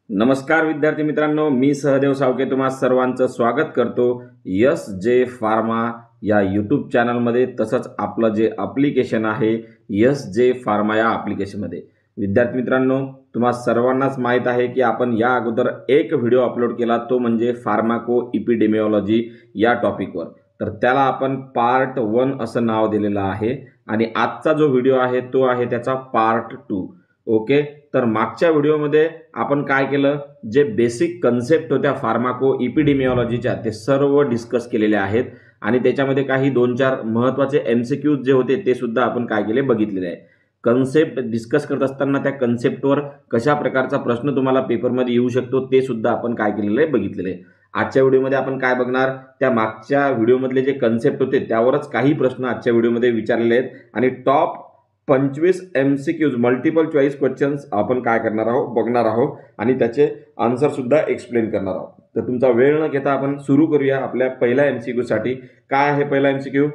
नमस्कार विद्यार्थी मित्रांनो, मी सहदेव सावके तुम्हा सर्वांचं स्वागत करतो यस जे फार्मा या यूट्यूब चॅनलमध्ये. तसंच आपलं जे ॲप्लिकेशन आहे यस जे फार्मा या ॲप्लिकेशनमध्ये. विद्यार्थी मित्रांनो, तुम्हा सर्वांनाच माहीत आहे की आपण या अगोदर एक व्हिडिओ अपलोड केला, तो म्हणजे फार्माको इपिडेमिओलॉजी या टॉपिकवर. तर त्याला आपण पार्ट 1 असं नाव दिलेलं आहे आणि आजचा जो व्हिडिओ आहे तो आहे त्याचा पार्ट 2. ओके, तर मागच्या व्हिडिओमध्ये आपण काय केलं, जे बेसिक कन्सेप्ट होत्या फार्माको इपिडेमिओलॉजीच्या ते सर्व डिस्कस केलेले आहेत आणि त्याच्यामध्ये काही 2-4 महत्त्वाचे MCQs जे होते ते सुद्धा आपण काय केले बघितलेले आहे. कन्सेप्ट डिस्कस करत असताना त्या कन्सेप्टवर कशा प्रकारचा प्रश्न तुम्हाला पेपरमध्ये येऊ शकतो ते सुद्धा आपण काय केलेलं आहे बघितलेलं आहे. आजच्या व्हिडिओमध्ये आपण काय बघणार, त्या मागच्या व्हिडिओमधले जे कन्सेप्ट होते त्यावरच काही प्रश्न आजच्या व्हिडिओमध्ये विचारलेले आहेत आणि top 25 MCQs multiple choice questions आपण काय करणार आहोत बघणार आहोत आणि त्याचे आन्सर सुद्धा एक्सप्लेन करणार आहोत. तर तुमचा वेळ न घेता आपण सुरू करूया आपल्या पहिल्या MCQ साठी. काय आहे पहिला MCQ?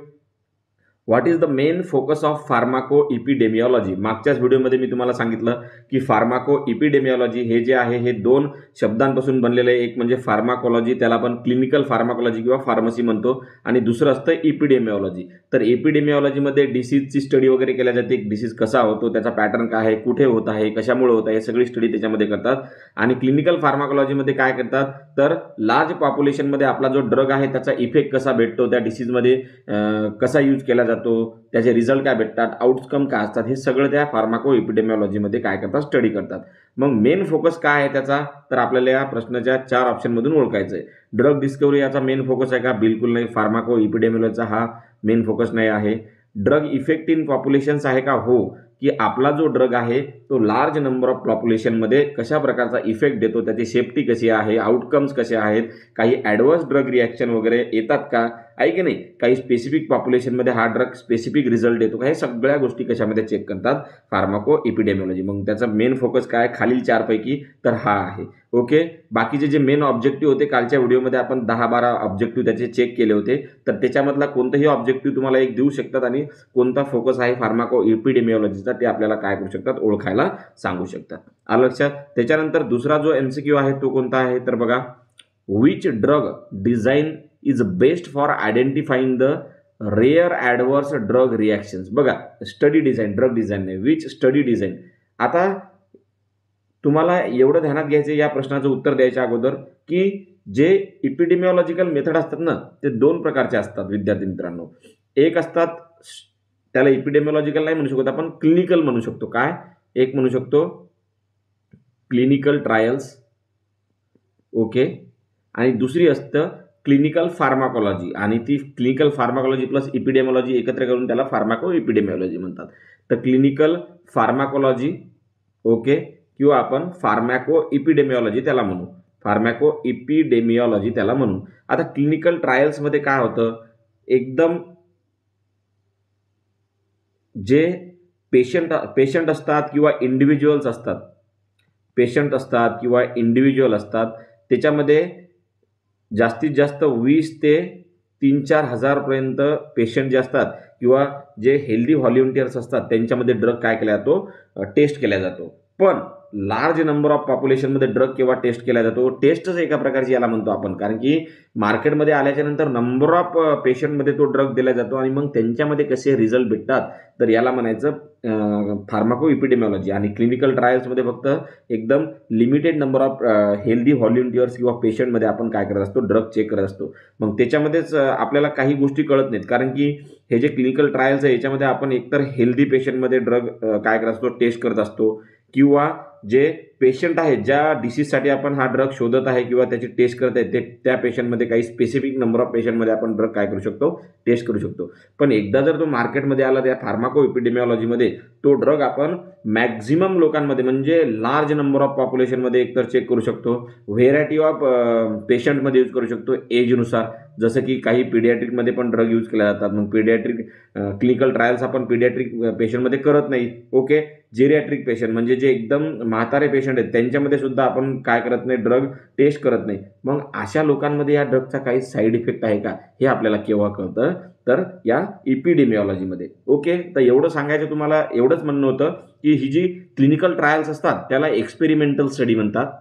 What is the main focus of pharmacoepidemiology. मागच्याच व्हिडिओमध्ये मी तुम्हाला सांगितलं की फार्माको इपिडेमिओलॉजी हे जे आहे हे 2 शब्दांपासून बनलेलं आहे. एक म्हणजे फार्माकोलॉजी, त्याला आपण क्लिनिकल फार्माकोलॉजी किंवा फार्मसी म्हणतो, आणि दुसरं असतं इपिडेमिओलॉजी. तर एपिडेमिओलॉजीमध्ये डिसीजची स्टडी वगैरे केल्या जाते, डिसीज कसा होतो, त्याचा पॅटर्न काय आहे, कुठे होत आहे, कशामुळे होत आहे, हे सगळी स्टडी त्याच्यामध्ये करतात. आणि क्लिनिकल फार्माकोलॉजीमध्ये काय करतात, तर लार्ज पॉप्युलेशनमध्ये आपला जो ड्रग आहे त्याचा इफेक्ट कसा भेटतो, त्या डिसीजमध्ये कसा यूज केला जातो, त्याचे रिझल्ट काय भेटतात, आउटकम काय असतात, हे सगळं त्या फार्माको इपिडेमिओलॉजीमध्ये काय करतात, स्टडी करतात. मग मेन फोकस काय आहे त्याचा, तर आपल्याला या प्रश्नाच्या 4 ऑप्शनमधून ओळखायचं आहे. ड्रग डिस्कवरी याचा मेन फोकस आहे का? बिलकुल नाही. फार्माको इपिडेमिओलॉजीचा हा मेन फोकस नाही आहे. ड्रग इफेक्ट इन पॉप्युलेशन्स आहे का? हो, की आपला जो ड्रग आहे तो लार्ज नंबर ऑफ पॉप्युलेशनमध्ये कशा प्रकारचा इफेक्ट देतो, त्याची सेफ्टी कशी आहे, आउटकम्स कसे आहेत, काही ॲडव्हर्स ड्रग रिॲक्शन वगैरे येतात का, आहे की नाही, काही स्पेसिफिक पॉप्युलेशनमध्ये हा ड्रग स्पेसिफिक रिझल्ट देतो का, हे सगळ्या गोष्टी कशामध्ये चेक करतात, फार्माको इपिडेमिओलॉजी. मग त्याचा मेन फोकस काय, खालील 4 पैकी तर हा आहे. ओके, बाकीचे जे मेन ऑब्जेक्टिव्ह होते कालच्या व्हिडिओमध्ये आपण 10-12 ऑब्जेक्टिव्ह त्याचे चेक केले होते, तर त्याच्यामधला कोणताही ऑब्जेक्टिव्ह तुम्हाला एक देऊ शकतात आणि कोणता फोकस आहे फार्माको इपिडेमिओलॉजीचा ते आपल्याला काय करू शकतात, ओळखायला सांगू शकतात. आलं लक्षात? त्याच्यानंतर दुसरा जो MCQ आहे तो कोणता आहे, तर बघा, which drug design is best for identifying the rare adverse drug reactions. बघा, स्टडी डिझाईन, ड्रग डिझाईन नाही, विच स्टडी डिझाईन. आता तुम्हाला एवढं ध्यानात घ्यायचं या प्रश्नाचं उत्तर द्यायच्या अगोदर की जे इपिडेमिओलॉजिकल मेथड असतात ना ते 2 प्रकारचे असतात विद्यार्थी मित्रांनो. एक असतात, त्याला इपिडेमिओलॉजिकल नाही म्हणू शकत आपण, क्लिनिकल म्हणू शकतो. काय? एक म्हणू शकतो क्लिनिकल ट्रायल्स. ओके, आणि दुसरी असतं क्लिनिकल फार्माकोलॉजी, आणि ती क्लिनिकल फार्माकोलॉजी प्लस इपिडेमिओलॉजी एकत्र करून त्याला फार्माको इपिडेमिओलॉजी म्हणतात. तर क्लिनिकल फार्माकोलॉजी, ओके, किंवा आपण फार्मॅको इपिडेमिओलॉजी त्याला म्हणू, फार्मॅको इपिडेमिओलॉजी त्याला म्हणू. आता क्लिनिकल ट्रायल्समध्ये काय होतं, एकदम जे पेशंट असतात किंवा इंडिव्हिज्युअल्स असतात, पेशंट असतात किंवा इंडिव्हिज्युअल असतात, त्याच्यामध्ये जास्तीत जास्त 20 ते 3-4 हजारपर्यंत पेशंट जे असतात किंवा जे हेल्दी व्हॉलिंटियर्स असतात त्यांच्यामध्ये ड्रग काय केला जातो, टेस्ट केला जातो. पण लार्ज नंबर ऑफ पॉप्युलेशनमध्ये ड्रग केव्हा टेस्ट केला जातो, टेस्टच एका प्रकारची याला म्हणतो आपण, कारण की मार्केटमध्ये आल्याच्या नंतर नंबर ऑफ पेशंटमध्ये तो ड्रग दिला जातो आणि मग त्यांच्यामध्ये कसे रिझल्ट भेटतात, तर याला म्हणायचं फार्माको इपिडेमिओलॉजी. आणि क्लिनिकल ट्रायल्समध्ये फक्त एकदम लिमिटेड नंबर ऑफ हेल्दी व्हॉलिंटियर्स किंवा पेशंटमध्ये आपण काय करत असतो, ड्रग चेक करत असतो. मग त्याच्यामध्येच आपल्याला काही गोष्टी कळत नाहीत, कारण की हे जे क्लिनिकल ट्रायल्स आहे याच्यामध्ये आपण एकतर हेल्दी पेशंटमध्ये ड्रग काय करत असतो, टेस्ट करत असतो, किंवा जे पेशंट आहेत ज्या डिसीजसाठी आपण हा ड्रग शोधत आहे किंवा त्याची टेस्ट करत आहे ते त्या पेशंटमध्ये काही स्पेसिफिक नंबर ऑफ पेशंटमध्ये आपण ड्रग काय करू शकतो, टेस्ट करू शकतो. पण एकदा जर तो मार्केटमध्ये आला त्या फार्माको इपिडेमिओलॉजीमध्ये, तो ड्रग आपण मॅक्झिमम लोकांमध्ये म्हणजे लार्ज नंबर ऑफ पॉप्युलेशनमध्ये एकतर चेक करू शकतो, व्हेरायटी ऑफ पेशंटमध्ये यूज करू शकतो एजनुसार, जसं की काही पिडियाट्रिकमध्ये पण ड्रग यूज केले जातात. मग पिडियाट्रिक क्लिनिकल ट्रायल्स आपण पिडियाट्रिक पेशंटमध्ये करत नाही. ओके, जेरियाट्रिक पेशंट म्हणजे जे एकदम म्हातारे पेशंट आहेत त्यांच्यामध्ये सुद्धा आपण काय करत नाही, ड्रग टेस्ट करत नाही. मग अशा लोकांमध्ये या ड्रगचा काही साईड इफेक्ट आहे का, हे आपल्याला केव्हा कळतं, तर या इपिडेमिओलॉजीमध्ये. ओके, तर एवढं सांगायचं तुम्हाला, एवढंच म्हणणं होतं की ही जी क्लिनिकल ट्रायल्स असतात त्याला एक्सपेरिमेंटल स्टडी म्हणतात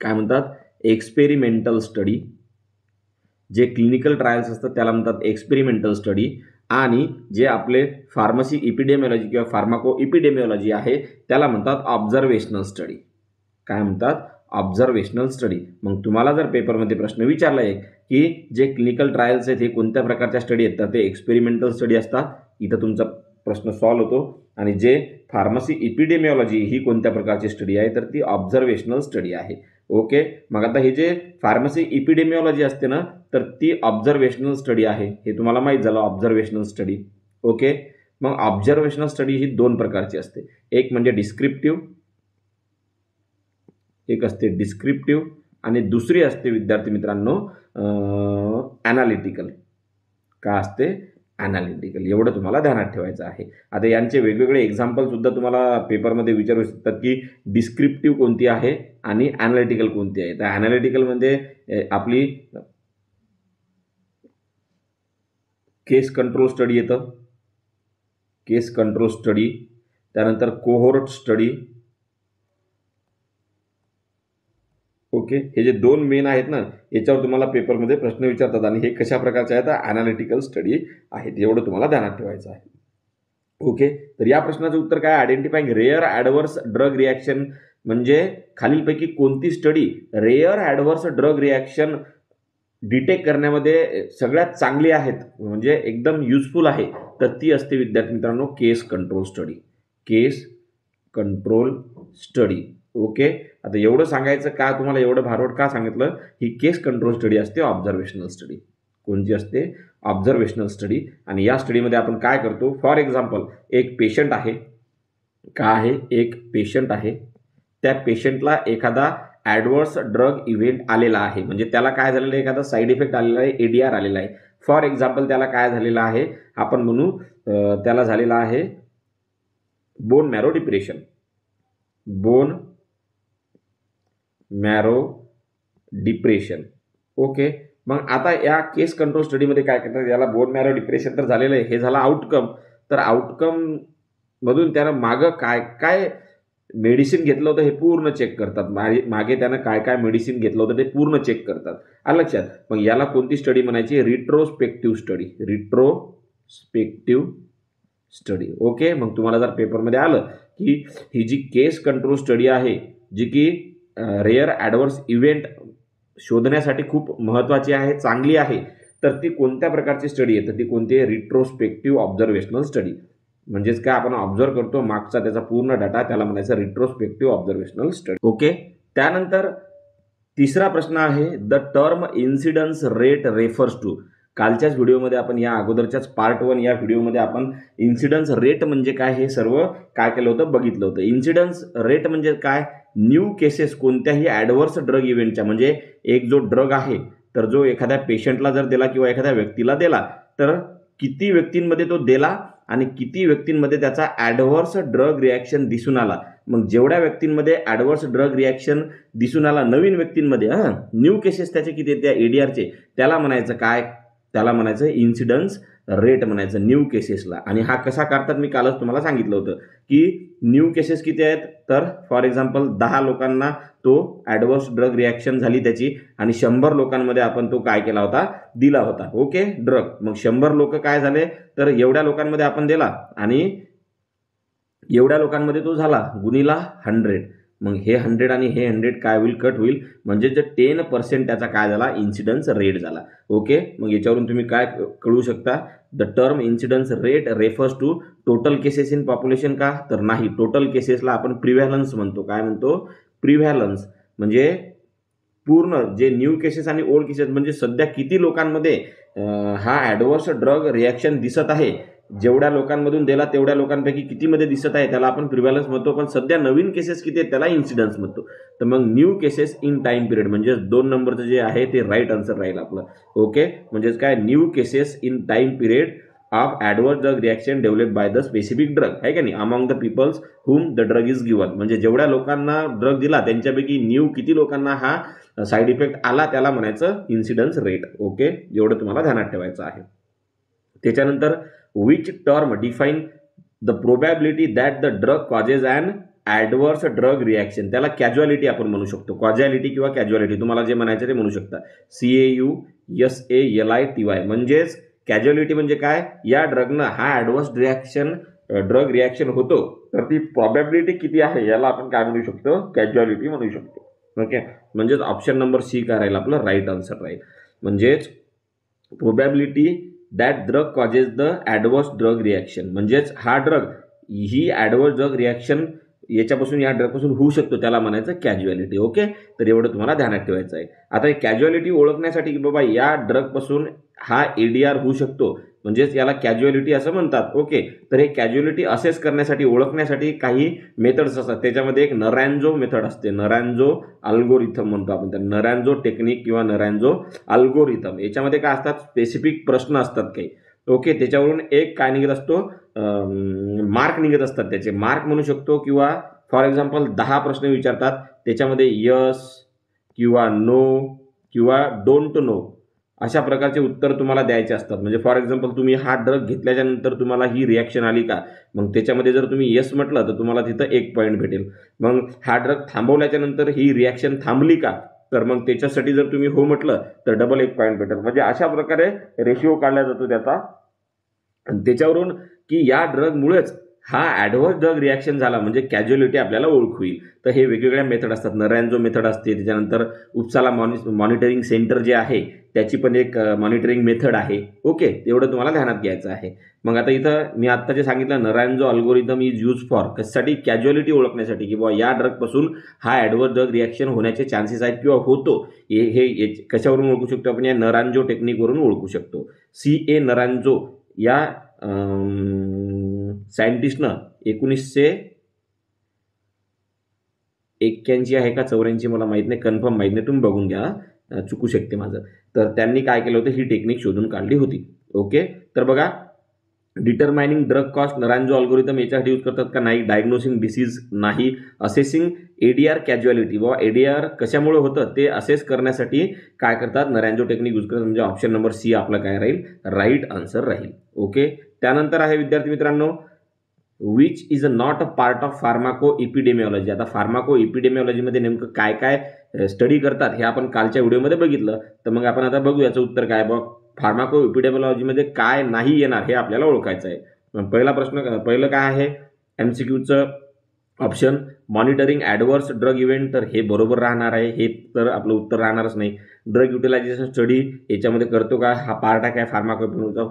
काय म्हणतात, एक्सपेरिमेंटल स्टडी. जे क्लिनिकल ट्रायल्स असतात त्याला म्हणतात एक्सपेरिमेंटल स्टडी. आणि जे आपले फार्मसी इपिडेमिओलॉजी किंवा फार्माको इपिडेमिओलॉजी आहे त्याला म्हणतात ऑब्झर्वेशनल स्टडी. काय म्हणतात, ऑब्झर्वेशनल स्टडी. मग तुम्हाला जर पेपरमध्ये प्रश्न विचारला आहे की जे क्लिनिकल ट्रायल्स आहेत हे कोणत्या प्रकारच्या स्टडी आहेत, तर ते एक्सपेरिमेंटल स्टडी असतात. इथं तुमचा प्रश्न सॉल्व्ह होतो. आणि जे फार्मसी इपिडेमिओलॉजी ही कोणत्या प्रकारची स्टडी आहे, तर ती ऑब्झर्वेशनल स्टडी आहे. ओके. मग आता हे जे फार्मसी इपिडेमिओलॉजी असते ना, तर ती ऑब्झर्वेशनल स्टडी आहे. हे तुम्हाला माहीत झालं ऑब्झर्वेशनल स्टडी. ओके. मग ऑब्झर्वेशनल स्टडी ही दोन प्रकारची असते. एक म्हणजे डिस्क्रिप्टिव्ह, एक असते डिस्क्रिप्टिव्ह आणि दुसरी असते विद्यार्थी मित्रांनो ॲनालिटिकल. काय असते, ॲनालिटिकल. एवढं तुम्हाला ध्यानात ठेवायचं आहे. आता यांचे वेगवेगळे एक्झाम्पल सुद्धा तुम्हाला पेपरमध्ये विचारू शकतात की डिस्क्रिप्टिव्ह कोणती आहे आणि ॲनालिटिकल कोणती आहे. तर ॲनालिटिकलमध्ये आपली केस कंट्रोल स्टडी येतं, केस कंट्रोल स्टडी. त्यानंतर कोहोर्ट स्टडी. ओके. हे जे दोन मेन आहेत ना, याच्यावर तुम्हाला पेपरमध्ये प्रश्न विचारतात आणि हे कशा प्रकारचे आहेत, ॲनालिटिकल स्टडी आहेत. एवढं तुम्हाला ध्यानात ठेवायचं आहे. ओके. तर या प्रश्नाचं उत्तर काय, identifying rare adverse drug reaction म्हणजे खालीलपैकी कोणती study rare adverse drug reaction detect करण्यामध्ये सगळ्यात चांगली आहेत, म्हणजे एकदम युजफुल आहे, तर ती असते विद्यार्थी मित्रांनो केस कंट्रोल स्टडी. केस कंट्रोल स्टडी. ओके. आता एवढं सांगायचं का तुम्हाला, एवढं भारवट का सांगितलं, ही केस कंट्रोल स्टडी असते ऑब्झर्वेशनल स्टडी. कोणती असते, ऑब्झर्वेशनल स्टडी. आणि या स्टडीमध्ये आपण काय करतो, फॉर एक्झाम्पल एक पेशंट आहे. काय आहे, एक पेशंट आहे. त्या पेशंटला एखादा ॲडव्हर्स ड्रग इव्हेंट आलेला आहे, म्हणजे त्याला काय झालेलं आहे, एखादा साईड इफेक्ट आलेला आहे, ADR आलेला आहे. फॉर एक्झाम्पल त्याला काय झालेलं आहे, आपण म्हणू त्याला झालेला आहे bone marrow depression. Bone marrow depression. Okay. मग आता या केस कंट्रोल स्टडीमध्ये काय करतात, याला बोन मॅरो डिप्रेशन तर झालेलं आहे, हे झाला आउटकम. तर आउटकम मधून त्यानं मागं काय काय मेडिसिन घेतलं होतं हे पूर्ण चेक करतात. मागे त्यानं काय काय मेडिसिन घेतलं होतं ते पूर्ण चेक करतात. आलं लक्षात. मग याला कोणती स्टडी म्हणायची, रिट्रोस्पेक्टिव्ह स्टडी. रिट्रोस्पेक्टिव्ह स्टडी. ओके. मग तुम्हाला जर पेपरमध्ये आलं की ही जी केस कंट्रोल स्टडी आहे, जी की रेअर ॲडव्हर्स इव्हेंट शोधण्यासाठी खूप महत्त्वाची आहे, चांगली आहे, तर ती कोणत्या प्रकारची स्टडी आहे, तर ती कोणती आहे, रिट्रोस्पेक्टिव्ह ऑब्झर्वेशनल स्टडी. म्हणजेच काय, आपण ऑब्झर्व करतो मागचा त्याचा पूर्ण डाटा, त्याला म्हणायचं रिट्रोस्पेक्टिव्ह ऑब्झर्वेशनल स्टडी. ओके. त्यानंतर तिसरा प्रश्न आहे, the term incidence rate refers to. कालच्याच व्हिडिओमध्ये आपण, या अगोदरच्याच पार्ट 1 या व्हिडिओमध्ये आपण इन्सिडन्स रेट म्हणजे काय हे सर्व काय केलं होतं, बघितलं होतं. इन्सिडन्स रेट म्हणजे काय, न्यू केसेस कोणत्याही ॲडव्हर्स ड्रग इव्हेंटच्या, म्हणजे एक जो ड्रग आहे तर जो एखाद्या पेशंटला जर दिला किंवा एखाद्या व्यक्तीला दिला, तर किती व्यक्तींमध्ये तो दिला आणि किती व्यक्तींमध्ये त्याचा ॲडव्हर्स ड्रग रिॲक्शन दिसून आला. मग जेवढ्या व्यक्तींमध्ये ॲडव्हर्स ड्रग रिॲक्शन दिसून आला, नवीन व्यक्तींमध्ये, न्यू केसेस त्याचे किती आहेत त्या ADRचे, त्याला म्हणायचं काय, त्याला म्हणायचं इन्सिडन्स रेट म्हणायचं न्यू केसेसला. आणि हा कसा करतात मी कालच तुम्हाला सांगितलं होतं की न्यू केसेस किती आहेत, तर फॉर एक्झाम्पल 10 लोकांना तो ॲडव्हर्स ड्रग रिॲक्शन झाली त्याची, आणि 100 लोकांमध्ये आपण तो काय केला होता, दिला होता. Okay, drug. मग 100 लोक काय झाले, तर एवढ्या लोकांमध्ये आपण दिला आणि एवढ्या लोकांमध्ये तो झाला, गुणिला 100. मग हे 100 आणि हे 100 काय होईल, कट होईल, म्हणजे जे 10% त्याचा काय झाला, इन्सिडन्स रेट झाला. ओके. मग याच्यावरून तुम्ही काय कळू शकता, the term incidence rate refers to total cases in population का, तर नाही, टोटल केसेसला आपण प्रिव्हॅलन्स म्हणतो. काय म्हणतो, प्रिव्हॅलन्स. म्हणजे पूर्ण जे न्यू केसेस आणि ओल्ड केसेस, म्हणजे सध्या किती लोकांमध्ये हा ॲडव्हर्स ड्रग रिॲक्शन दिसत आहे, जेवढ्या लोकांमधून दिला तेवढ्या लोकांपैकी कितीमध्ये दिसत आहे त्याला आपण प्रिव्हॅलन्स म्हणतो. पण सध्या नवीन केसेस किती आहेत त्याला इन्सिडन्स म्हणतो. तर मग new cases in time period म्हणजे 2 नंबरचं जे आहे ते राईट आन्सर राहील आपलं. ओके. म्हणजेच काय, new cases in time period of adverse drug reaction developed by the specific drug, आहे का नाही, among the peoples whom the drug is given. म्हणजे जेवढ्या लोकांना ड्रग दिला त्यांच्यापैकी न्यू किती लोकांना हा साईड इफेक्ट आला त्याला म्हणायचं इन्सिडन्स रेट. ओके. एवढं तुम्हाला ध्यानात ठेवायचं आहे. त्याच्यानंतर which term define the probability that the drug causes an adverse drug reaction, त्याला कॅज्युअलिटी आपण म्हणू शकतो. कॉजॅलिटी किंवा कॅज्युअलिटी तुम्हाला जे म्हणायचं ते म्हणू शकता. CAUSALITY म्हणजेच कॅज्युअलिटी म्हणजे काय, या ड्रगनं हा ॲडवर्स ड्रग रिॲक्शन होतो तर ती प्रॉबॅबिलिटी किती आहे याला आपण काय म्हणू शकतो, कॅज्युअलिटी म्हणू शकतो. ओके, म्हणजेच ऑप्शन नंबर सी काय राहील आपलं, राईट आन्सर राहील. म्हणजेच probability that drug causes the adverse drug reaction, म्हणजेच हा ड्रग ही ॲडवर्स ड्रग रिॲक्शन याच्यापासून या ड्रगपासून होऊ शकतो त्याला म्हणायचं कॅज्युअलिटी. ओके, तर एवढं तुम्हाला ध्यानात ठेवायचं आहे. आता कॅज्युअलिटी ओळखण्यासाठी की बाबा या ड्रगपासून हा ADR होऊ शकतो म्हणजेच याला कॅज्युअलिटी असं म्हणतात. ओके, तर हे कॅज्युअलिटी असेस करण्यासाठी ओळखण्यासाठी काही मेथड्स असतात. त्याच्यामध्ये एक नरॅन्झो मेथड असते, नरॅन्झो अल्गोरिथम म्हणतो आपण त्या, नरॅन्झो टेक्निक किंवा नरॅन्झो अल्गोरिथम. याच्यामध्ये काय असतात, स्पेसिफिक प्रश्न असतात काही. ओके, त्याच्यावरून एक काय निघत असतो, मार्क निघत असतात. त्याचे मार्क म्हणू शकतो किंवा फॉर एक्झाम्पल 10 प्रश्न विचारतात, त्याच्यामध्ये यस किंवा नो किंवा डोंट नो अशा प्रकारचे उत्तर तुम्हाला द्यायचे असतात. म्हणजे फॉर एक्झाम्पल तुम्ही हा ड्रग घेतल्याच्या नंतर तुम्हाला ही रिॲक्शन आली का, मग त्याच्यामध्ये जर तुम्ही येस म्हटलं तर तुम्हाला तिथं 1 पॉईंट भेटेल. मग हा ड्रग थांबवल्याच्या नंतर ही रिॲक्शन थांबली का, तर मग त्याच्यासाठी जर तुम्ही हो म्हटलं तर डबल 1 पॉईंट भेटेल. म्हणजे अशा प्रकारे रेशिओ काढला जातो त्याचा, आणि त्याच्यावरून की या ड्रगमुळेच हा ॲडव्हर्स ड्रग रिॲक्शन झाला म्हणजे कॅज्युअलिटी आपल्याला ओळख होईल. तर हे वेगवेगळ्या मेथड असतात. नरॅन्झो मेथड असते, त्याच्यानंतर उपसाला मॉनिटरिंग सेंटर जे आहे त्याची पण एक मॉनिटरिंग मेथड आहे. ओके, एवढं तुम्हाला ध्यानात घ्यायचं आहे. मग आता इथं मी आत्ता जे सांगितलं नरॅन्झो अल्गोरिथम इज यूज फॉर कशासाठी, कॅज्युअलिटी ओळखण्यासाठी की बाबा या ड्रगपासून हा ॲडव्हर्स ड्रग रिॲक्शन होण्याचे चान्सेस आहेत किंवा होतो, हे कशावरून ओळखू शकतो आपण, या नरॅन्झो टेक्निकवरून ओळखू शकतो. CA नरॅन्झो या सायंटिस्टनं 1981 आहे का 84 मला माहीत नाही, कन्फर्म माहीत नाही, तुम्ही बघून घ्या, चुकू शकते माझं. तर त्यांनी काय केलं होतं, ही टेक्निक शोधून काढली होती. ओके, तर बघा डिटरमाइनिंग ड्रग कॉस्ट नरॅन्झो अल्गोरिथम याच्यासाठी यूज करतात का, नाही. डायग्नोसिंग डिसीज नाही. असेसिंग ADR कॅज्युअलिटी, बाबा ADR कशामुळे होतं ते असेस करण्यासाठी काय करतात, नरॅन्झो टेक्निक यूज करतात. म्हणजे ऑप्शन नंबर सी आपला काय राहील, राईट आन्सर राहील. ओके, त्यानंतर आहे विद्यार्थी मित्रांनो, which is not a part of pharmacoepidemiology. आता फार्माको इपिडेमिओलॉजीमध्ये नेमकं काय काय स्टडी करतात हे आपण कालच्या व्हिडिओमध्ये बघितलं. तर मग आपण आता बघू याचं उत्तर काय. बघ, फार्माको इपिडेमिओलॉजीमध्ये काय नाही येणार हे आपल्याला ओळखायचं आहे. पहिला प्रश्न, पहिलं काय आहे MCQचं option monitoring adverse drug event, तर हे बरोबर राहणार आहे, हे तर आपलं उत्तर राहणारच नाही. ड्रग युटिलायझेशन स्टडी याच्यामध्ये करतो का, हा पार्ट आहे काय फार्माको,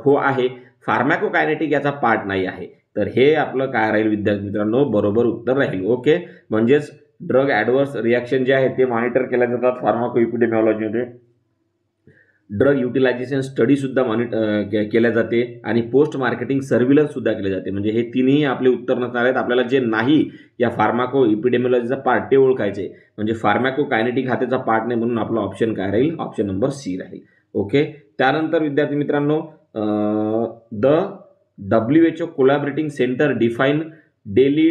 हो आहे. फार्मॅकोकायनेटिक याचा पार्ट नाही आहे, तर हे आपलं काय राहील विद्यार्थी मित्रांनो, बरोबर उत्तर राहील. ओके, म्हणजेच ड्रग ॲडव्हर्स रिॲक्शन जे आहे ते मॉनिटर केल्या जातात फार्माको इपिडेमिओलॉजीमध्ये. ड्रग युटिलायझेशन स्टडी सुद्धा केल्या जाते आणि पोस्ट मार्केटिंग सर्व्हिलन्स सुद्धा केले जाते. म्हणजे हे तिन्ही आपले उत्तर नसणार आहेत. आपल्याला जे नाही या फार्माको इपिडेमिओलॉजीचा पार्ट ते ओळखायचे, म्हणजे फार्मॅको कायनेटिक हा त्याचा पार्ट नाही, म्हणून आपला ऑप्शन काय राहील, ऑप्शन नंबर सी राहील. ओके, त्यानंतर विद्यार्थी मित्रांनो, the WHO collaborating centre define daily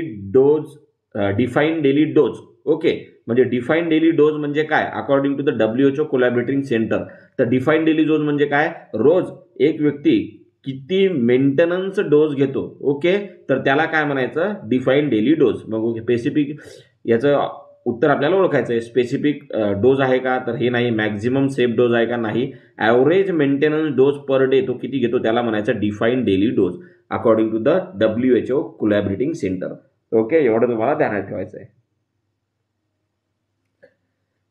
dose. Okay, म्हणजे डिफाईन डेली डोज म्हणजे काय, according to the WHO collaborating centre. तर डिफाईन डेली डोज म्हणजे काय, रोज एक व्यक्ती किती मेंटेनन्स डोज घेतो. ओके, तर त्याला काय म्हणायचं, डिफाईन डेली डोज. मग स्पेसिफिक याचं उत्तर आपल्याला ओळखायचं आहे. स्पेसिफिक डोज आहे का, तर हे नाही. मॅक्झिमम सेफ डोज आहे का, नाही. Average maintenance dose per day तो किती घेतो त्याला म्हणायचं define daily dose according to the WHO collaborating centre. Okay, एवढं तुम्हाला ध्यानात ठेवायचं आहे.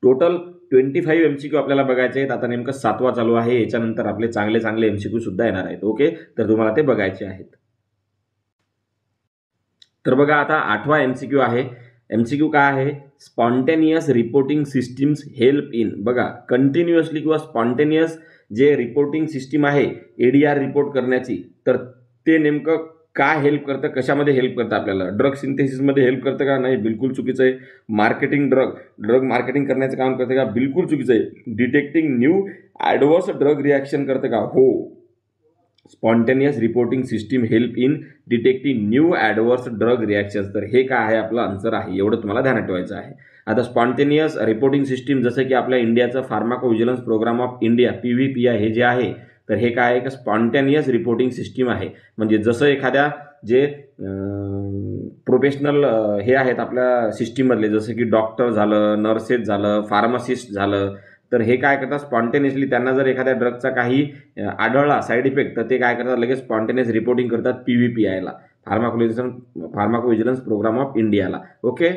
टोटल 25 MCQ आपल्याला बघायचे आहेत. आता नेमकं 7वा चालू आहे, याच्यानंतर आपले चांगले चांगले MCQ सुद्धा येणार आहेत. ओके, तर तुम्हाला ते बघायचे आहेत. तर बघा आता 8वा MCQ आहे. MCQ काय आहे, spontaneous reporting systems help in. बघा, कंटिन्युअसली किंवा स्पॉन्टेनियस जे रिपोर्टिंग सिस्टीम आहे ADR रिपोर्ट करण्याची, तर ते नेमकं काय हेल्प करतं, कशामध्ये हेल्प करतं आपल्याला, ड्रग सिंथेसिसमध्ये हेल्प करतं का, नाही, बिलकुल चुकीचं आहे. मार्केटिंग ड्रग मार्केटिंग करण्याचं काम करतं का, बिलकुल चुकीचं आहे. Detecting new adverse drug reaction करतं का, हो. Spontaneous reporting system help in detecting new adverse drug reactions, तर हे काय आहे आपलं आन्सर आहे. एवढं तुम्हाला ध्यानात ठेवायचं आहे. आता स्पॉन्टेनियस रिपोर्टिंग सिस्टीम जसं की आपल्या इंडियाचं फार्माकोव्हिजिलन्स प्रोग्राम ऑफ इंडिया PVPI हे जे आहे, तर हे काय आहे का स्पॉन्टेनियस रिपोर्टिंग सिस्टीम आहे. म्हणजे जसं एखाद्या जे प्रोफेशनल हे आहेत आपल्या सिस्टीममधले, जसं की डॉक्टर झालं, नर्सेस झालं, फार्मासिस्ट झालं. तर हे काय करतात, स्पॉन्टेनियसली त्यांना जर एखाद्या ड्रगचा काही आढळला साईड इफेक्ट, तर ते काय करतात, लगेच स्पॉन्टेनियस रिपोर्टिंग करतात PVPIला, फार्माकोव्हिजिलन्स प्रोग्राम ऑफ इंडियाला. ओके,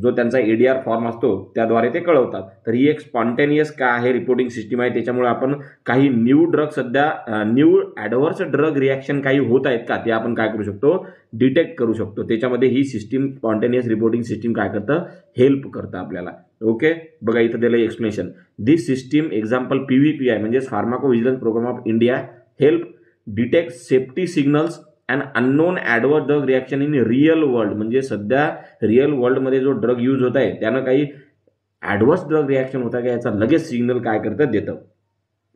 जो त्यांचा ADR फॉर्म असतो त्याद्वारे ते कळवतात. तर ही एक स्पॉन्टेनियस काय आहे रिपोर्टिंग सिस्टीम आहे. त्याच्यामुळे आपण काही न्यू ड्रग सध्या न्यू ॲडव्हर्स ड्रग रिॲक्शन काही होत आहेत का ते आपण काय करू शकतो, डिटेक्ट करू शकतो. त्याच्यामध्ये ही सिस्टीम स्पॉन्टेनियस रिपोर्टिंग सिस्टीम काय करतं, हेल्प करतं आपल्याला. ओके, बघा इथं दिलं explanation. This system example PVPI म्हणजे pharmacovigilance programme of India help detect safety signals and unknown adverse drug reaction in real world. म्हणजे सध्या रिअल वर्ल्डमध्ये जो ड्रग यूज होत आहे त्यानं काही ॲडवर्स ड्रग रिॲक्शन होता का याचा लगेच सिग्नल काय करतं, देतं.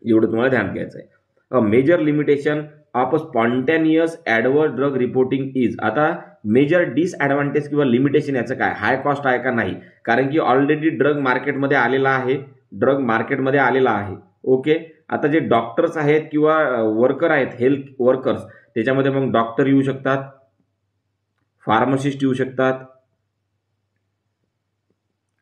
एवढं तुम्हाला ध्यान घ्यायचं आहे. A major limitation of spontaneous adverse drug reporting is. आता मेजर डिसॲडव्हान्टेज किंवा लिमिटेशन याचं काय, हाय कॉस्ट आहे का नाही, कारण की ऑलरेडी ड्रग मार्केटमध्ये आलेला आहे. ओके, आता जे डॉक्टर्स आहेत किंवा वर्कर आहेत, हेल्थ वर्कर्स, त्याच्यामध्ये मग डॉक्टर येऊ शकतात, फार्मासिस्ट येऊ शकतात,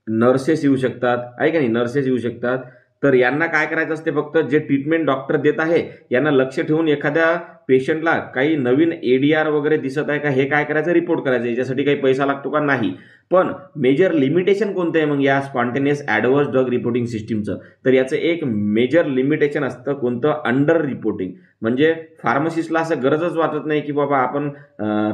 नर्सेस येऊ शकतात, आहे का नाही, नर्सेस येऊ शकतात. तर यांना काय करायचं असते, फक्त जे ट्रीटमेंट डॉक्टर देत आहे यांना लक्ष ठेवून एखाद्या पेशंटला काही नवीन ADR वगैरे दिसत आहे का हे काय करायचं, रिपोर्ट करायचं. याच्यासाठी काही पैसा लागतो का, नाही. पण मेजर लिमिटेशन कोणतं आहे मग या स्पॉन्टेनियस ॲडव्हर्स ड्रग रिपोर्टिंग सिस्टीमचं, तर याचं एक मेजर लिमिटेशन असतं, कोणतं, अंडर रिपोर्टिंग. म्हणजे फार्मसिस्टला असं गरजच वाटत नाही की बाबा आपण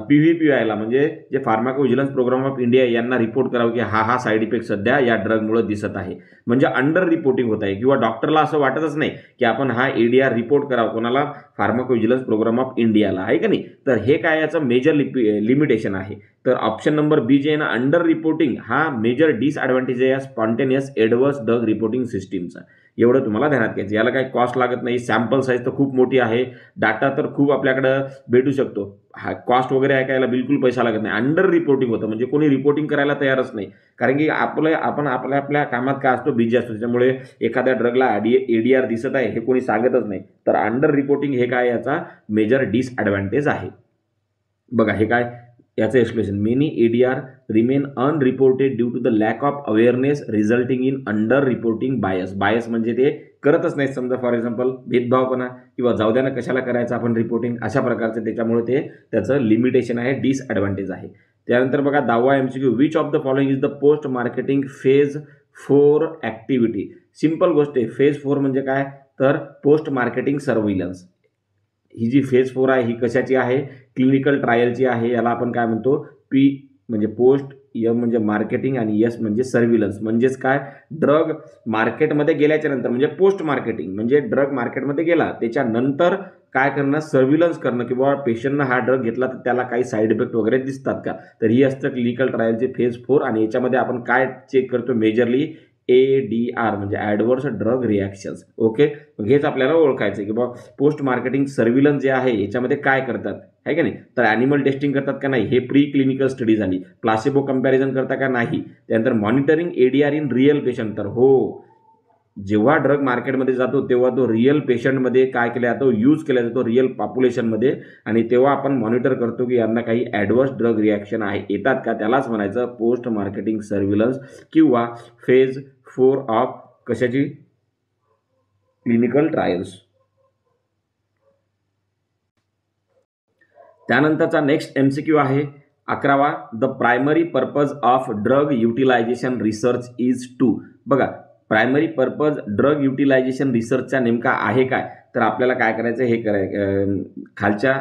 PVPIला म्हणजे जे फार्माकोव्हिजिलन्स प्रोग्राम ऑफ इंडिया यांना रिपोर्ट करावं की हा साईड इफेक्ट सध्या या ड्रगमुळे दिसत आहे, म्हणजे अंडर रिपोर्टिंग होत आहे. किंवा डॉक्टरला असं वाटतच नाही की आपण हा ADR रिपोर्ट करावं कोणाला, फार्माकोव्हिजिलन्स प्रोग्राम ऑफ इंडियाला, आहे का नाही. तर हे काय याचं मेजर लिमिटेशन आहे. तर ऑप्शन नंबर बी जे आहे ना, अंडर रिपोर्टिंग, हा मेजर डिसॲडव्हान्टेज आहे या स्पॉन्टेनियस ॲडव्हर्स ड्रग रिपोर्टिंग सिस्टीमचा. एवढं तुम्हाला ध्यानात घ्यायचं. याला काही कॉस्ट लागत नाही, सॅम्पल साईज तर खूप मोठी आहे, डाटा तर खूप आपल्याकडं भेटू शकतो. हा कॉस्ट वगैरे आहे का, याला बिलकुल पैसा लागत नाही. अंडर रिपोर्टिंग होतं म्हणजे कोणी रिपोर्टिंग करायला तयारच नाही, कारण की आपण आपल्या कामात काय असतो, बिझी असतो. त्याच्यामुळे एखाद्या ड्रगला ADR दिसत आहे हे कोणी सांगतच नाही. तर अंडर रिपोर्टिंग हे काय याचा मेजर डिसॲडव्हान्टेज आहे. बघा हे काय याचं explanation, many ADR remain unreported due to the lack of awareness resulting in under reporting bias. Bias म्हणजे ते करतच नाही, समजा फॉर एक्झाम्पल भेदभावपणा किंवा जाऊद्यानं कशाला करायचं आपण रिपोर्टिंग, अशा प्रकारचं. त्याच्यामुळे त्याचं लिमिटेशन आहे, डिसॲडव्हान्टेज आहे. त्यानंतर बघा 10वा MCQ, which of the following is the post marketing phase 4 activity. Simple गोष्ट आहे, फेज 4 म्हणजे काय, तर पोस्ट मार्केटिंग सर्व्हिलन्स. ही जी फेज 4 आहे ही कशाची आहे, क्लिनिकल ट्रायलची आहे. याला आपण काय म्हणतो, P म्हणजे पोस्ट, M म्हणजे मार्केटिंग आणि S म्हणजे सर्व्हिलन्स. म्हणजेच काय, ड्रग मार्केटमध्ये गेल्याच्या नंतर म्हणजे पोस्ट मार्केटिंग, म्हणजे ड्रग मार्केटमध्ये गेला त्याच्यानंतर काय करणं, सर्व्हिलन्स करणं की बाबा पेशंटनं हा ड्रग घेतला तर त्याला काही साईड इफेक्ट वगैरे दिसतात का. तर ही असतं क्लिनिकल ट्रायलची फेज 4. आणि याच्यामध्ये आपण काय चेक करतो, मेजरली ADR म्हणजे ॲडव्हर्स ड्रग रिॲक्शन्स. ओके, मग हेच आपल्याला ओळखायचं की बाबा पोस्ट मार्केटिंग सर्व्हिलन्स जे आहे याच्यामध्ये काय करतात, आहे का नाही. तर ॲनिमल टेस्टिंग करतात का नाही, हे प्री क्लिनिकल स्टडी झाली. प्लासिबो कंपॅरिझन करता का नाही. त्यानंतर monitoring ADR in real patient. तर हो, जेव्हा ड्रग मार्केटमध्ये जातो तेव्हा तो रिअल पेशंटमध्ये काय केला जातो, यूज केला जातो रिअल पॉप्युलेशनमध्ये. आणि तेव्हा आपण मॉनिटर करतो की यांना काही ॲडव्हर्स ड्रग रिॲक्शन येतात का, त्यालाच म्हणायचं पोस्ट मार्केटिंग सर्व्हिलन्स किंवा फेज 4 ऑफ कशाची, क्लिनिकल ट्रायल्स. त्यानंतरचा नेक्स्ट MCQ आहे 11वा, the primary purpose of drug utilisation research is to. बघा, प्रायमरी पर्पज ड्रग युटिलायझेशन रिसर्चचा नेमका आहे काय, तर आपल्याला काय करायचं, हे खालच्या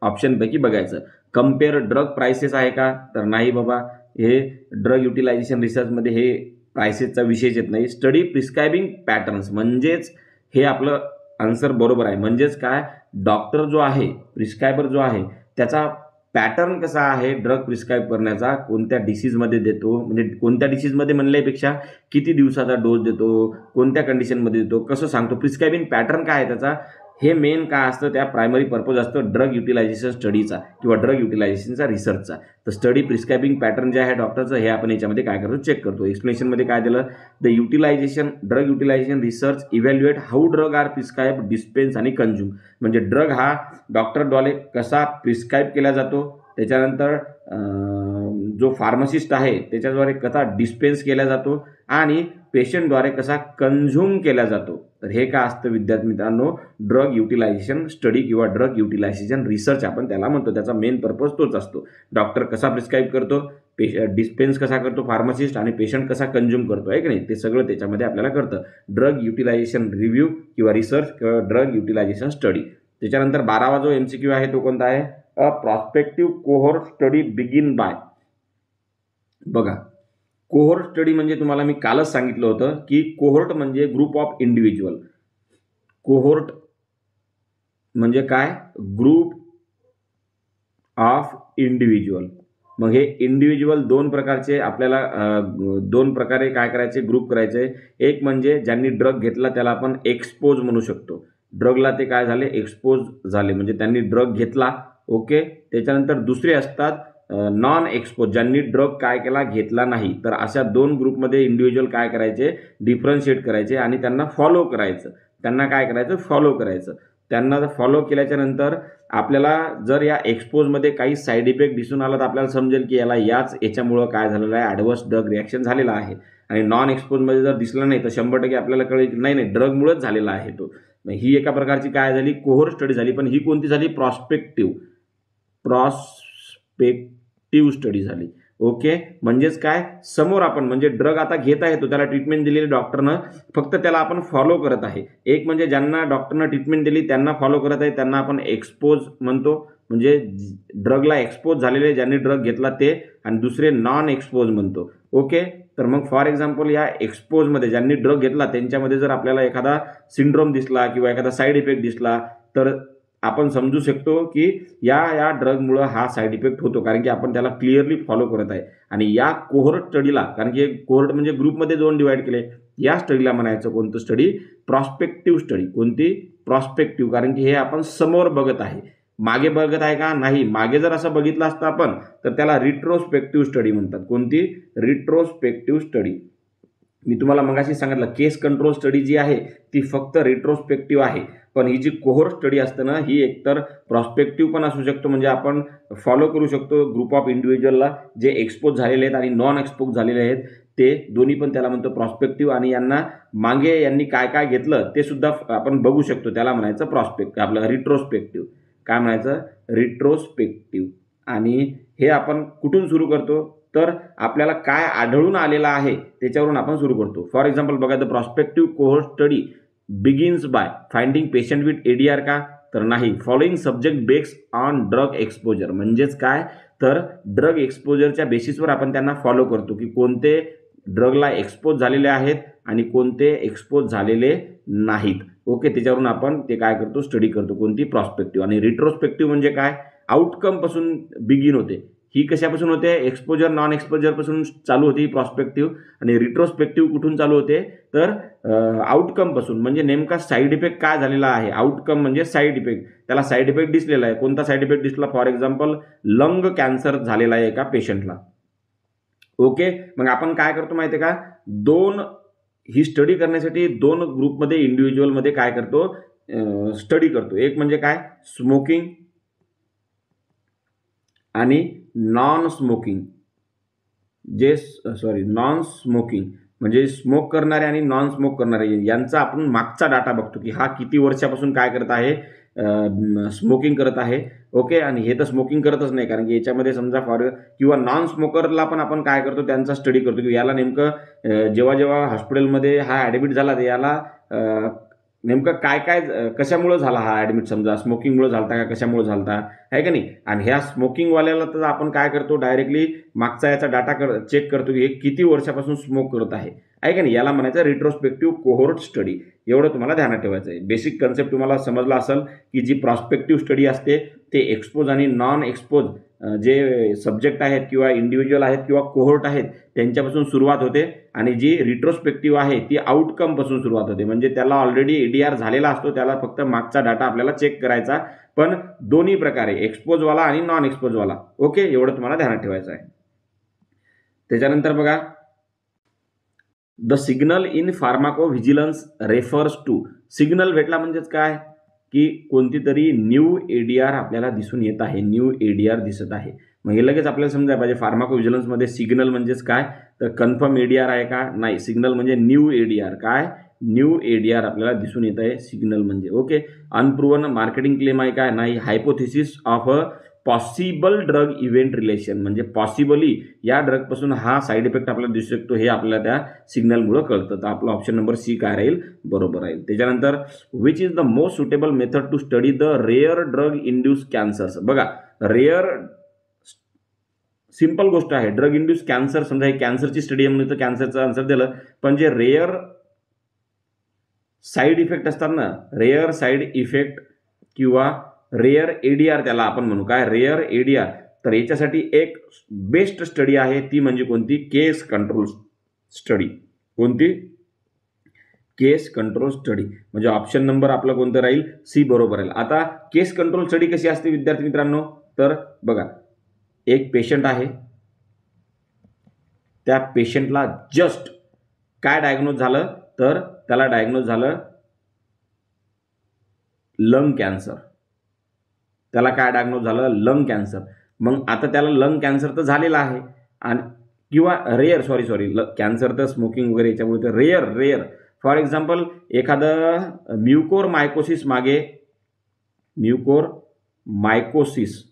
ऑप्शनपैकी बघायचं. कम्पेअर ड्रग प्राइसेस आहे का, तर नाही बाबा, हे ड्रग युटिलायझेशन रिसर्चमध्ये हे प्राइसेसचा विषयच येत नाही. स्टडी प्रिस्क्रायबिंग पॅटर्न्स, म्हणजेच हे आपलं आन्सर बरोबर आहे. म्हणजेच काय, डॉक्टर जो आहे, प्रिस्क्रायबर जो आहे, त्याचा पॅटर्न कसा आहे ड्रग प्रिस्क्राईब करण्याचा, कोणत्या डिसीजमध्ये देतो, म्हणजे कोणत्या डिसीजमध्ये म्हणल्यापेक्षा किती दिवसाचा डोस देतो, कोणत्या कंडिशनमध्ये देतो, कसं सांगतो, प्रिस्क्रायबिंग पॅटर्न काय आहे त्याचा, हे मेन काय असतं, त्या प्रायमरी पर्पज असतं ड्रग युटिलायझेशन स्टडीचा किंवा ड्रग युटिलायझेशनचा रिसर्चचा. तर स्टडी प्रिस्क्रायबिंग पॅटर्न जे आहे डॉक्टरचं, हे आपण याच्यामध्ये काय करतो, चेक करतो. एक्सप्लेनेशनमध्ये काय दिलं, the utilization drug utilisation research evaluate how drug are prescribe, dispense आणि कंझ्युम. म्हणजे ड्रग हा डॉक्टरद्वारे कसा प्रिस्क्राईब केला जातो, त्याच्यानंतर जो फार्मासिस्ट आहे त्याच्याद्वारे कसा डिस्पेन्स केला जातो आणि पेशंटद्वारे कसा कन्झ्युम केला जातो. तर हे काय असतं विद्यार्थी मित्रांनो, ड्रग युटिलायझेशन स्टडी किंवा ड्रग युटिलायझेशन रिसर्च आपण त्याला म्हणतो. त्याचा मेन पर्पज तोच असतो. डॉक्टर कसा प्रिस्क्राईब करतो, डिस्पेन्स कसा करतो फार्मासिस्ट, आणि पेशंट कसा कन्झ्युम करतो, आहे की नाही, ते सगळं त्याच्यामध्ये आपल्याला कळतं. ड्रग युटिलायझेशन रिव्ह्यू किंवा रिसर्च किंवा ड्रग युटिलायझेशन स्टडी. त्याच्यानंतर 12वा जो MCQ आहे तो कोणता आहे, a prospective cohort study begin by. बघा, कोहोर्ट स्टडी म्हणजे तुम्हाला मी कालच सांगितलं होतं की कोहोर्ट म्हणजे ग्रुप ऑफ इंडिव्हिज्युअल. कोहोर्ट म्हणजे काय, ग्रुप ऑफ इंडिव्हिज्युअल. मग हे इंडिव्हिज्युअल दोन प्रकारचे आपल्याला दोन प्रकारे काय करायचे, ग्रुप करायचे. एक म्हणजे ज्यांनी ड्रग घेतला त्याला आपण एक्सपोज म्हणू शकतो. ड्रगला ते काय झाले, एक्सपोज झाले, म्हणजे त्यांनी ड्रग घेतला. ओके. त्याच्यानंतर दुसरे असतात नॉन एक्सपोज, ज्यांनी ड्रग काय केला, घेतला नाही. तर अशा दोन ग्रुपमध्ये इंडिव्हिज्युअल काय करायचे, डिफरन्शिएट करायचे आणि त्यांना फॉलो करायचं. त्यांना काय करायचं, फॉलो करायचं. त्यांना फॉलो केल्याच्या नंतर आपल्याला जर या एक्सपोजमध्ये काही साईड इफेक्ट दिसून आला तर आपल्याला समजेल की याच्यामुळं काय झालेलं आहे, ॲडव्हर्स ड्रग रिॲक्शन झालेला आहे. आणि नॉन एक्सपोजमध्ये जर दिसलं नाही तर 100% आपल्याला कळेल की नाही ड्रगमुळेच झालेला आहे तो. ही एका प्रकारची काय झाली, कोहोर्ट स्टडी झाली. पण ही कोणती झाली, प्रॉस्पेक्टिव्ह स्टडी झाली. ओके. म्हणजेच काय, समोर आपण म्हणजे ड्रग आता घेत आहे तो, त्याला ट्रीटमेंट दिलेली डॉक्टरनं, फक्त त्याला आपण फॉलो करत आहे. एक म्हणजे ज्यांना डॉक्टरनं ट्रीटमेंट दिली त्यांना फॉलो करत आहे, त्यांना आपण एक्सपोज म्हणतो, म्हणजे ड्रगला एक्सपोज झालेले ज्यांनी ड्रग घेतला ते, आणि दुसरे नॉन एक्सपोज म्हणतो. ओके. तर मग फॉर एक्झाम्पल या एक्सपोजमध्ये ज्यांनी ड्रग घेतला त्यांच्यामध्ये जर आपल्याला एखादा सिंड्रोम दिसला किंवा एखादा साईड इफेक्ट दिसला तर आपण समजू शकतो की या ड्रगमुळं हा साईड इफेक्ट होतो, कारण की आपण त्याला क्लिअरली फॉलो करत आहे. आणि या कोहोर्ट स्टडीला, कारण की कोहोर्ट म्हणजे ग्रुपमध्ये दोन डिवाइड केले, या स्टडीला म्हणायचं कोणतं स्टडी, प्रॉस्पेक्टिव्ह स्टडी. कोणती, प्रॉस्पेक्टिव्ह, कारण की हे आपण समोर बघत आहे. मागे बघत आहे का, नाही. मागे जर असं बघितलं असतं आपण तर त्याला रिट्रोस्पेक्टिव्ह स्टडी म्हणतात. कोणती, रिट्रोस्पेक्टिव्ह स्टडी. मी तुम्हाला मगाशी सांगितलं केस कंट्रोल स्टडी जी आहे ती फक्त रिट्रोस्पेक्टिव्ह आहे. पण ही जी कोहोर्ट स्टडी असते ना, ही एकतर प्रॉस्पेक्टिव्ह पण असू शकतो, म्हणजे आपण फॉलो करू शकतो ग्रुप ऑफ इंडिव्हिज्युअलला जे एक्सपोज झालेले आहेत आणि नॉन एक्सपोज झालेले आहेत, ते दोन्ही पण त्याला म्हणतो प्रॉस्पेक्टिव्ह. आणि मागे यांनी काय काय घेतलं ते सुद्धा आपण बघू शकतो, त्याला म्हणायचं आपलं रिट्रोस्पेक्टिव्ह. काय म्हणायचं, रिट्रोस्पेक्टिव्ह. आणि हे आपण कुठून सुरू करतो, तर आपल्याला काय आढळून आलेलं आहे त्याच्यावरून आपण सुरू करतो. फॉर एक्झाम्पल बघा, the prospective cohort study begins by finding patient with ADR का, तर नाही, following subject based on drug exposure. म्हणजेच काय, तर ड्रग एक्सपोजरच्या बेसिसवर आपण त्यांना फॉलो करतो की कोणते ड्रगला एक्सपोज झालेले आहेत आणि कोणते एक्सपोज झालेले नाहीत. ओके. त्याच्यावरून आपण ते काय करतो, स्टडी करतो. कोणती, प्रॉस्पेक्टिव्ह. आणि रिट्रोस्पेक्टिव्ह म्हणजे काय, आउटकम पासून बिगिन होते. ही कशापासून होते, एक्सपोजर नॉन एक्सपोजरपासून चालू होती प्रॉस्पेक्टिव्ह. आणि रिट्रोस्पेक्टिव्ह कुठून चालू होते, तर आउटकमपासून. म्हणजे नेमका साईड इफेक्ट काय झालेला आहे, आउटकम म्हणजे साईड इफेक्ट. त्याला साईड इफेक्ट दिसलेला आहे. कोणता साईड इफेक्ट दिसला, फॉर एक्झाम्पल लंग कॅन्सर झालेला आहे एका पेशंटला. ओके. मग आपण काय करतो माहिती आहे का, ही स्टडी करण्यासाठी दोन ग्रुपमध्ये इंडिव्हिज्युअलमध्ये काय करतो, स्टडी करतो. एक म्हणजे काय, स्मोकिंग आणि नॉन स्मोकिंग. नॉन स्मोकिंग म्हणजे स्मोक करणारे आणि नॉन स्मोक करणारे यांचा आपण मागचा डाटा बघतो की हा किती वर्षापासून काय करत आहे, स्मोकिंग करत आहे. ओके. आणि हे तर स्मोकिंग करतच नाही, कारण की याच्यामध्ये समजा किंवा नॉन स्मोकरला पण आपण काय करतो, त्यांचा स्टडी करतो की याला नेमकं जेव्हा हॉस्पिटलमध्ये हा ॲडमिट झाला तर याला नेमकं काय कशामुळं झाला हा ॲडमिट, समजा स्मोकिंगमुळे झालता का कशामुळे झालता, आहे का नाही. आणि ह्या स्मोकिंगवाल्याला तर आपण काय करतो, डायरेक्टली मागचा याचा डाटा चेक करतो की हे किती वर्षापासून स्मोक करत आहे का नाही. याला म्हणायचं रिट्रोस्पेक्टिव्ह कोहोर्ट स्टडी. एवढं तुम्हाला ध्यानात ठेवायचं आहे. बेसिक कन्सेप्ट तुम्हाला समजला असेल की जी प्रॉस्पेक्टिव्ह स्टडी असते ते एक्सपोज आणि नॉन एक्सपोज जे सब्जेक्ट आहेत किंवा इंडिव्हिज्युअल आहेत किंवा कोहोर्ट आहेत त्यांच्यापासून सुरुवात होते. आणि जी रिट्रोस्पेक्टिव्ह आहे ती आउटकमपासून सुरुवात होते. म्हणजे त्याला ऑलरेडी ADR झालेला असतो, त्याला फक्त मागचा डाटा आपल्याला चेक करायचा. पण दोन्ही प्रकारे, एक्सपोजवाला आणि नॉन एक्सपोजवाला. ओके. एवढं तुम्हाला ध्यानात ठेवायचं आहे. त्याच्यानंतर बघा, the signal in pharmacovigilance refers to. Signal भेटला म्हणजेच काय, की कोणती तरी न्यू ADR आपल्याला दिसून येत आहे, न्यू ADR दिसत आहे. मग हे लगेच आपल्याला समजायला पाहिजे फार्माकोव्हिजिलन्समध्ये सिग्नल म्हणजेच काय, तर कन्फर्म ADR आहे का, नाही. सिग्नल म्हणजे न्यू ADR, काय न्यू ADR आपल्याला दिसून येत आहे सिग्नल म्हणजे. ओके. अनप्रूव्हन मार्केटिंग क्लेम आहे का, नाही. Hypothesis of a possible drug event relation म्हणजे पॉसिबली या ड्रगपासून हा साईड इफेक्ट आपल्याला दिसू शकतो, हे आपल्याला त्या सिग्नलमुळे कळतं. तर आपला ऑप्शन नंबर सी काय राहील, बरोबर राहील. त्याच्यानंतर which is the most suitable method to study the rare drug induce cancers. बघा, रेअर सिंपल गोष्ट आहे, ड्रग इंड्यूस कॅन्सर, समजा हे कॅन्सरची स्टडी म्हणून तर कॅन्सरचं आन्सर दिलं, पण जे रेअर साईड इफेक्ट असतात ना, रेअर साईड इफेक्ट किंवा रेअर ADR त्याला आपण म्हणू, काय रेअर ADR, तर याच्यासाठी एक बेस्ट स्टडी आहे, ती म्हणजे कोणती, केस कंट्रोल स्टडी. कोणती, केस कंट्रोल स्टडी. म्हणजे ऑप्शन नंबर आपला कोणतं राहील, सी बरोबर राहील. आता केस कंट्रोल स्टडी कशी असते विद्यार्थी मित्रांनो, तर बघा, एक पेशंट आहे, त्या पेशंटला जस्ट काय डायग्नोज झालं, तर त्याला डायग्नोज झालं लंग कॅन्सर. त्याला काय डायग्नोज झालं, लंग कॅन्सर. मग आता त्याला लंग कॅन्सर तर झालेला आहे, आणि किंवा रेअर कॅन्सर तर स्मोकिंग वगैरे याच्यामुळे, तर रेअर फॉर एक्झाम्पल एखादं म्युकोरमायकोसिस मागे, म्युकोरमायकोसिस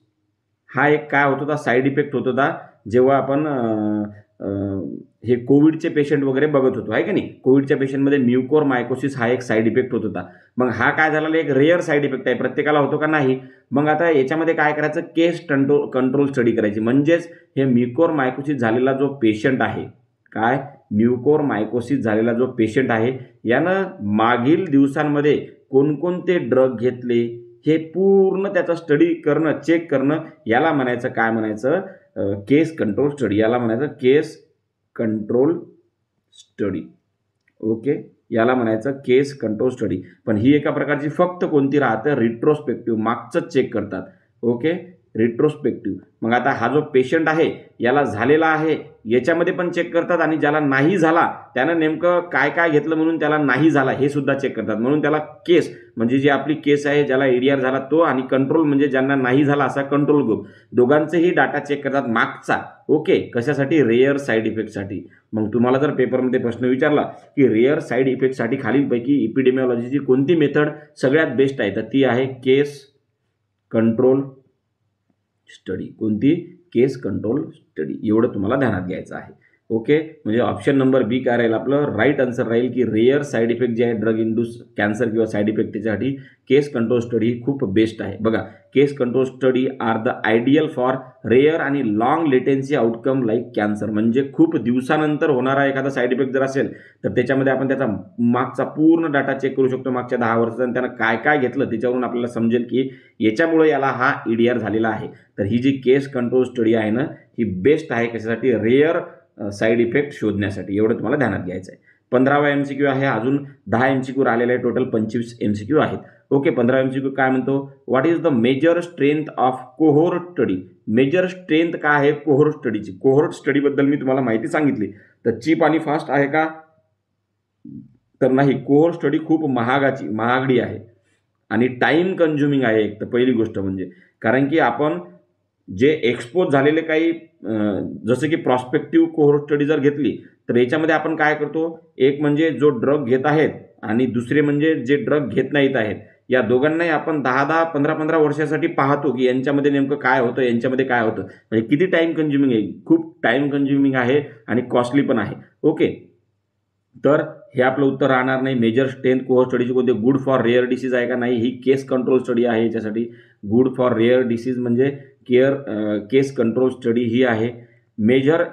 हा एक काय होत होता, साईड इफेक्ट होत होता, जेव्हा आपण हे कोविडचे पेशंट वगैरे बघत होतो, आहे की नाही. कोविडच्या पेशंटमध्ये म्युकोरमायकोसिस हा एक साईड इफेक्ट होत होता. मग हा काय झालेला, एक रेअर साईड इफेक्ट आहे, प्रत्येकाला होतो का, नाही. मग आता याच्यामध्ये काय करायचं, केस कंट्रोल स्टडी करायची. म्हणजेच हे म्युकोरमायकोसिस झालेला जो पेशंट आहे, काय म्युकोरमायकोसिस झालेला जो पेशंट आहे, यानं मागील दिवसांमध्ये कोणकोणते ड्रग घेतले हे पूर्ण त्याचा स्टडी करणं, चेक करणं, याला म्हणायचं काय म्हणायचं, केस कंट्रोल स्टडी. याला म्हणायचं केस कंट्रोल स्टडी. ओके, याला म्हणायचं केस कंट्रोल स्टडी. पण ही एका प्रकारची फक्त कोणती राहते, रिट्रोस्पेक्टिव्ह, मागचं चेक करतात. ओके, रिट्रोस्पेक्टिव्ह. मग आता हा जो पेशंट आहे याला झालेला आहे, याच्यामध्ये पण चेक करतात, आणि ज्याला नाही झाला त्यानं नेमकं काय काय घेतलं म्हणून त्याला नाही झाला हे सुद्धा चेक करतात. म्हणून त्याला केस म्हणजे जी आपली केस आहे, ज्याला ADR झाला तो, आणि कंट्रोल म्हणजे ज्यांना नाही झाला असा कंट्रोल ग्रुप, दोघांचेही डाटा चेक करतात मागचा. ओके, कशासाठी, रेअर साईड इफेक्टसाठी. मग तुम्हाला जर पेपरमध्ये प्रश्न विचारला की रेअर साईड इफेक्टसाठी खालीलपैकी इपिडेमिओलॉजीची कोणती मेथड सगळ्यात बेस्ट आहे, तर ती आहे केस कंट्रोल स्टडी. कोणती, केस कंट्रोल स्टडी. एवढं तुम्हाला ध्यानात घ्यायचं आहे. ओके, म्हणजे ऑप्शन नंबर बी काय राहील आपलं, राईट आन्सर राहील की रेअर साईड इफेक्ट जे आहे ड्रग इंड्यूस कॅन्सर किंवा साईड इफेक्ट, त्याच्यासाठी केस कंट्रोल स्टडी खूप बेस्ट आहे. बघा, case control study are the ideal for rare आणि long latency outcome like cancer. म्हणजे खूप दिवसानंतर होणारा एखादा साईड इफेक्ट जर असेल तर त्याच्यामध्ये आपण त्याचा मागचा पूर्ण डाटा चेक करू शकतो, मागच्या 10 वर्षाचा, आणि त्यानं काय काय घेतलं त्याच्यावरून आपल्याला समजेल की याच्यामुळे याला हा ADR झालेला आहे. तर ही जी केस कंट्रोल स्टडी आहे ना, ही बेस्ट आहे कशासाठी, रेअर साईड इफेक्ट शोधण्यासाठी. एवढं तुम्हाला ध्यानात घ्यायचं आहे. 15वा MCQ आहे, अजून 10 MCQ राहिलेले आहे, टोटल 25 MCQ आहेत. ओके, 15वा MCQ काय म्हणतो, what is the major strength of cohort study. Major strength काय आहे कोहोर्ट स्टडीची. कोहोर्ट स्टडीबद्दल मी तुम्हाला माहिती सांगितली, तर चीप आणि फास्ट आहे का, तर नाही. कोहोर्ट स्टडी खूप महागडी आहे आणि टाइम कन्झ्युमिंग आहे. एक तर पहिली गोष्ट म्हणजे, कारण की आपण जे एक्सपोज झालेले काही जसं की प्रॉस्पेक्टिव्ह कोहोर्ट स्टडी जर घेतली तर याच्यामध्ये आपण काय करतो, एक म्हणजे जो ड्रग घेत आहेत आणि दुसरे म्हणजे जे ड्रग घेत नाहीत आहेत, या दोघांनाही आपण 10-10, 15-15 वर्षासाठी पाहतो की यांच्यामध्ये नेमकं काय होतं, यांच्यामध्ये काय होतं. म्हणजे किती टाइम कन्झ्युमिंग आहे, खूप टाइम कन्झ्युमिंग आहे आणि कॉस्टली पण आहे. ओके, तर हे आपलं उत्तर राहणार नाही. मेजर स्ट्रेंथ कोहोर्ट स्टडीची कोणते, गुड फॉर रेअर डिसीज आहे का, नाही. ही केस कंट्रोल स्टडी आहे याच्यासाठी. गुड फॉर रेअर डिसीज म्हणजे केस कंट्रोल स्टडी ही आहे. Major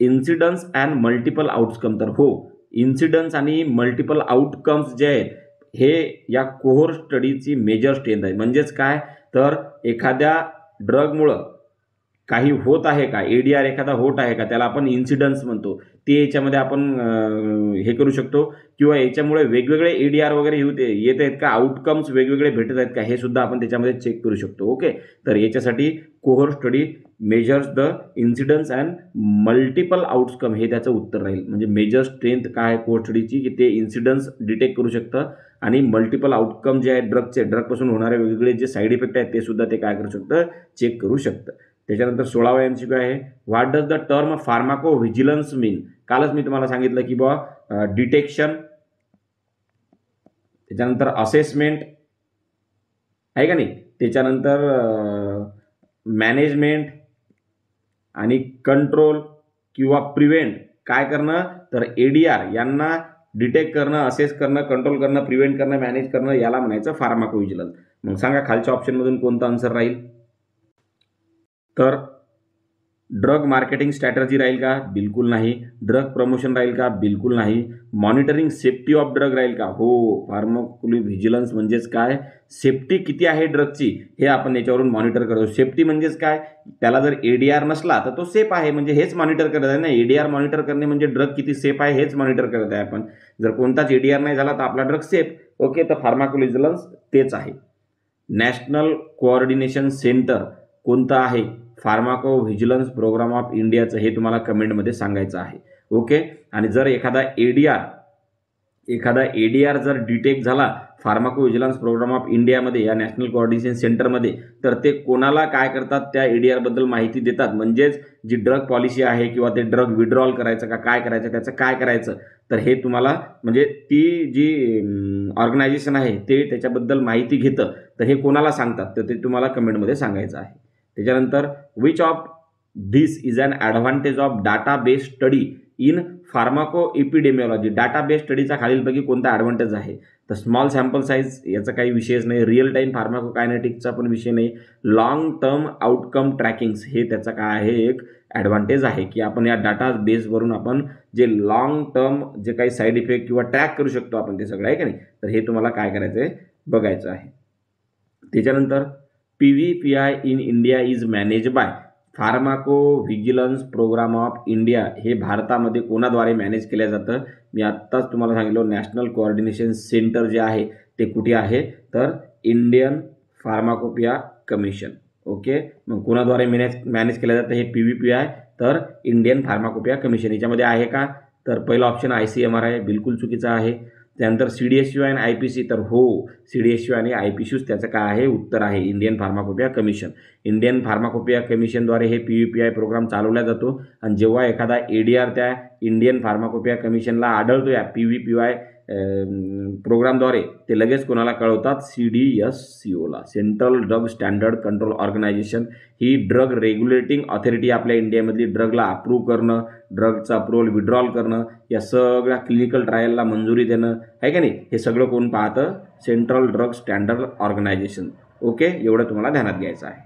incidence and multiple outcome, तर हो, इन्सिडन्स आणि मल्टिपल आउटकम्स जे आहेत हे या कोहोर्ट स्टडीची मेजर स्ट्रेंथ आहे. म्हणजेच काय, तर एखाद्या ड्रगमुळं काही होत आहे का, ADR एखादा होत आहे का, त्याला आपण इन्सिडन्स म्हणतो. ते याच्यामध्ये आपण हे करू शकतो, किंवा याच्यामुळे वेगवेगळे ADR वगैरे येत आहेत का, आउटकम्स वेगवेगळे भेटत आहेत का, हे सुद्धा आपण त्याच्यामध्ये चेक करू शकतो. ओके, तर याच्यासाठी cohort study measures the incidence and multiple outcome हे त्याचं उत्तर राहील. म्हणजे मेजर स्ट्रेंथ काय आहे कोहोर्ट स्टडीची, की ते इन्सिडन्स डिटेक्ट करू शकतं आणि मल्टिपल आउटकम जे आहेत ड्रगपासून होणारे वेगवेगळे जे साईड इफेक्ट आहेत ते सुद्धा ते काय करू शकतं, चेक करू शकतं. त्याच्यानंतर 16वा MCQ आहे, what does the term pharmacovigilance mean. कालच मी तुम्हाला सांगितलं की बाबा डिटेक्शन, त्याच्यानंतर असेसमेंट आहे का नाही, त्याच्यानंतर मॅनेजमेंट आणि कंट्रोल किंवा प्रिव्हेंट काय करणं, तर ADR यांना डिटेक्ट करणं, असेस करणं, कंट्रोल करणं, प्रिव्हेंट करणं, मॅनेज करणं, याला म्हणायचं फार्माकोव्हिजिलन्स. मग सांगा खालच्या ऑप्शनमधून कोणता आन्सर राहील. तर ड्रग मार्केटिंग स्ट्रॅटर्जी राहील का, बिलकुल नाही. ड्रग प्रमोशन राहील का, बिलकुल नाही. मॉनिटरिंग सेफ्टी ऑफ ड्रग राहील का, हो. फार्माकोव्हिजिलन्स म्हणजेच काय, सेफ्टी किती आहे ड्रगची हे आपण याच्यावरून मॉनिटर करतो. सेफ्टी म्हणजेच काय, त्याला जर ADR नसला तर तो सेफ आहे, म्हणजे हेच मॉनिटर करत आहे ना. ADR मॉनिटर करणे म्हणजे ड्रग किती सेफ आहे हेच मॉनिटर करत आहे आपण. जर कोणताच ADR नाही झाला तर आपला ड्रग सेफ. ओके, तर फार्माकोव्हिजिलन्स तेच आहे. नॅशनल कोऑर्डिनेशन सेंटर कोणतं आहे, फार्माकोव्हिजिलन्स प्रोग्राम ऑफ इंडियाचं, हे तुम्हाला कमेंटमध्ये सांगायचं आहे. ओके, आणि जर एखादा ADR जर डिटेक्ट झाला फार्माकोव्हिजिलन्स प्रोग्राम ऑफ इंडियामध्ये, या नॅशनल कोऑर्डिनेशन सेंटरमध्ये, तर ते कोणाला काय करतात, त्या ADR बद्दल माहिती देतात. म्हणजेच जी ड्रग पॉलिसी आहे किंवा ते ड्रग विड्रॉल करायचं का काय करायचं, त्याचं काय करायचं, तर हे तुम्हाला म्हणजे ती जी ऑर्गनायझेशन आहे ते त्याच्याबद्दल माहिती घेतं, तर हे कोणाला सांगतात, तर ते तुम्हाला कमेंटमध्ये सांगायचं आहे. त्याच्यानंतर which of this is an advantage of database study in pharmacoepidemiology. Database स्टडीचा खालीलपैकी कोणता ॲडव्हान्टेज आहे, तर स्मॉल सॅम्पल साईज याचा काही विषयच नाही. रिअल टाईम फार्माकोकायनेटिक्सचा पण विषय नाही. लॉंग टर्म आउटकम ट्रॅकिंग्स हे त्याचा काय आहे, एक ॲडव्हान्टेज आहे, की आपण या डाटा बेसवरून आपण जे लॉंग टर्म जे काही साईड इफेक्ट किंवा ट्रॅक करू शकतो आपण ते सगळं, आहे का नाही. तर हे तुम्हाला काय करायचं आहे, बघायचं आहे. त्याच्यानंतर PVPI in India is manage by. Pharmacovigilance programme of India हे भारतामध्ये कोणाद्वारे मॅनेज केलं जातं, मी आत्ताच तुम्हाला सांगितलं. नॅशनल कोऑर्डिनेशन सेंटर जे आहे ते कुठे आहे, तर इंडियन फार्माकोपिया कमिशन. ओके, मग कोणाद्वारे मॅनेज केलं जातं हे PVPI, तर इंडियन फार्माकोपिया कमिशन. याच्यामध्ये आहे का, तर पहिला ऑप्शन ICMR आहे, बिलकुल चुकीचा आहे. त्यानंतर CDSCO आणि IPC, तर हो, CDSCO आणि IPCच त्याचं काय आहे, उत्तर आहे Indian pharmacopoeia commission. Indian pharmacopoeia कमिशनद्वारे हे PVPI प्रोग्राम चालवला जातो. आणि जेव्हा एखादा ADR त्या इंडियन फार्माकोपिया कमिशनला आढळतो या PVPI प्रोग्रामद्वारे, ते लगेच कोणाला कळवतात, CDSCOला, central drug standard control organisation. ही ड्रग रेग्युलेटिंग ऑथॉरिटी आपल्या इंडियामधली ड्रगला अप्रूव्ह करणं, ड्रगचा अप्रूव्हल विड्रॉल करणं, या सगळ्या क्लिनिकल ट्रायलला मंजुरी देणं, आहे का नाही, हे सगळं कोण पाहतं, central drug standard organisation. Okay, एवढं तुम्हाला ध्यानात घ्यायचं आहे.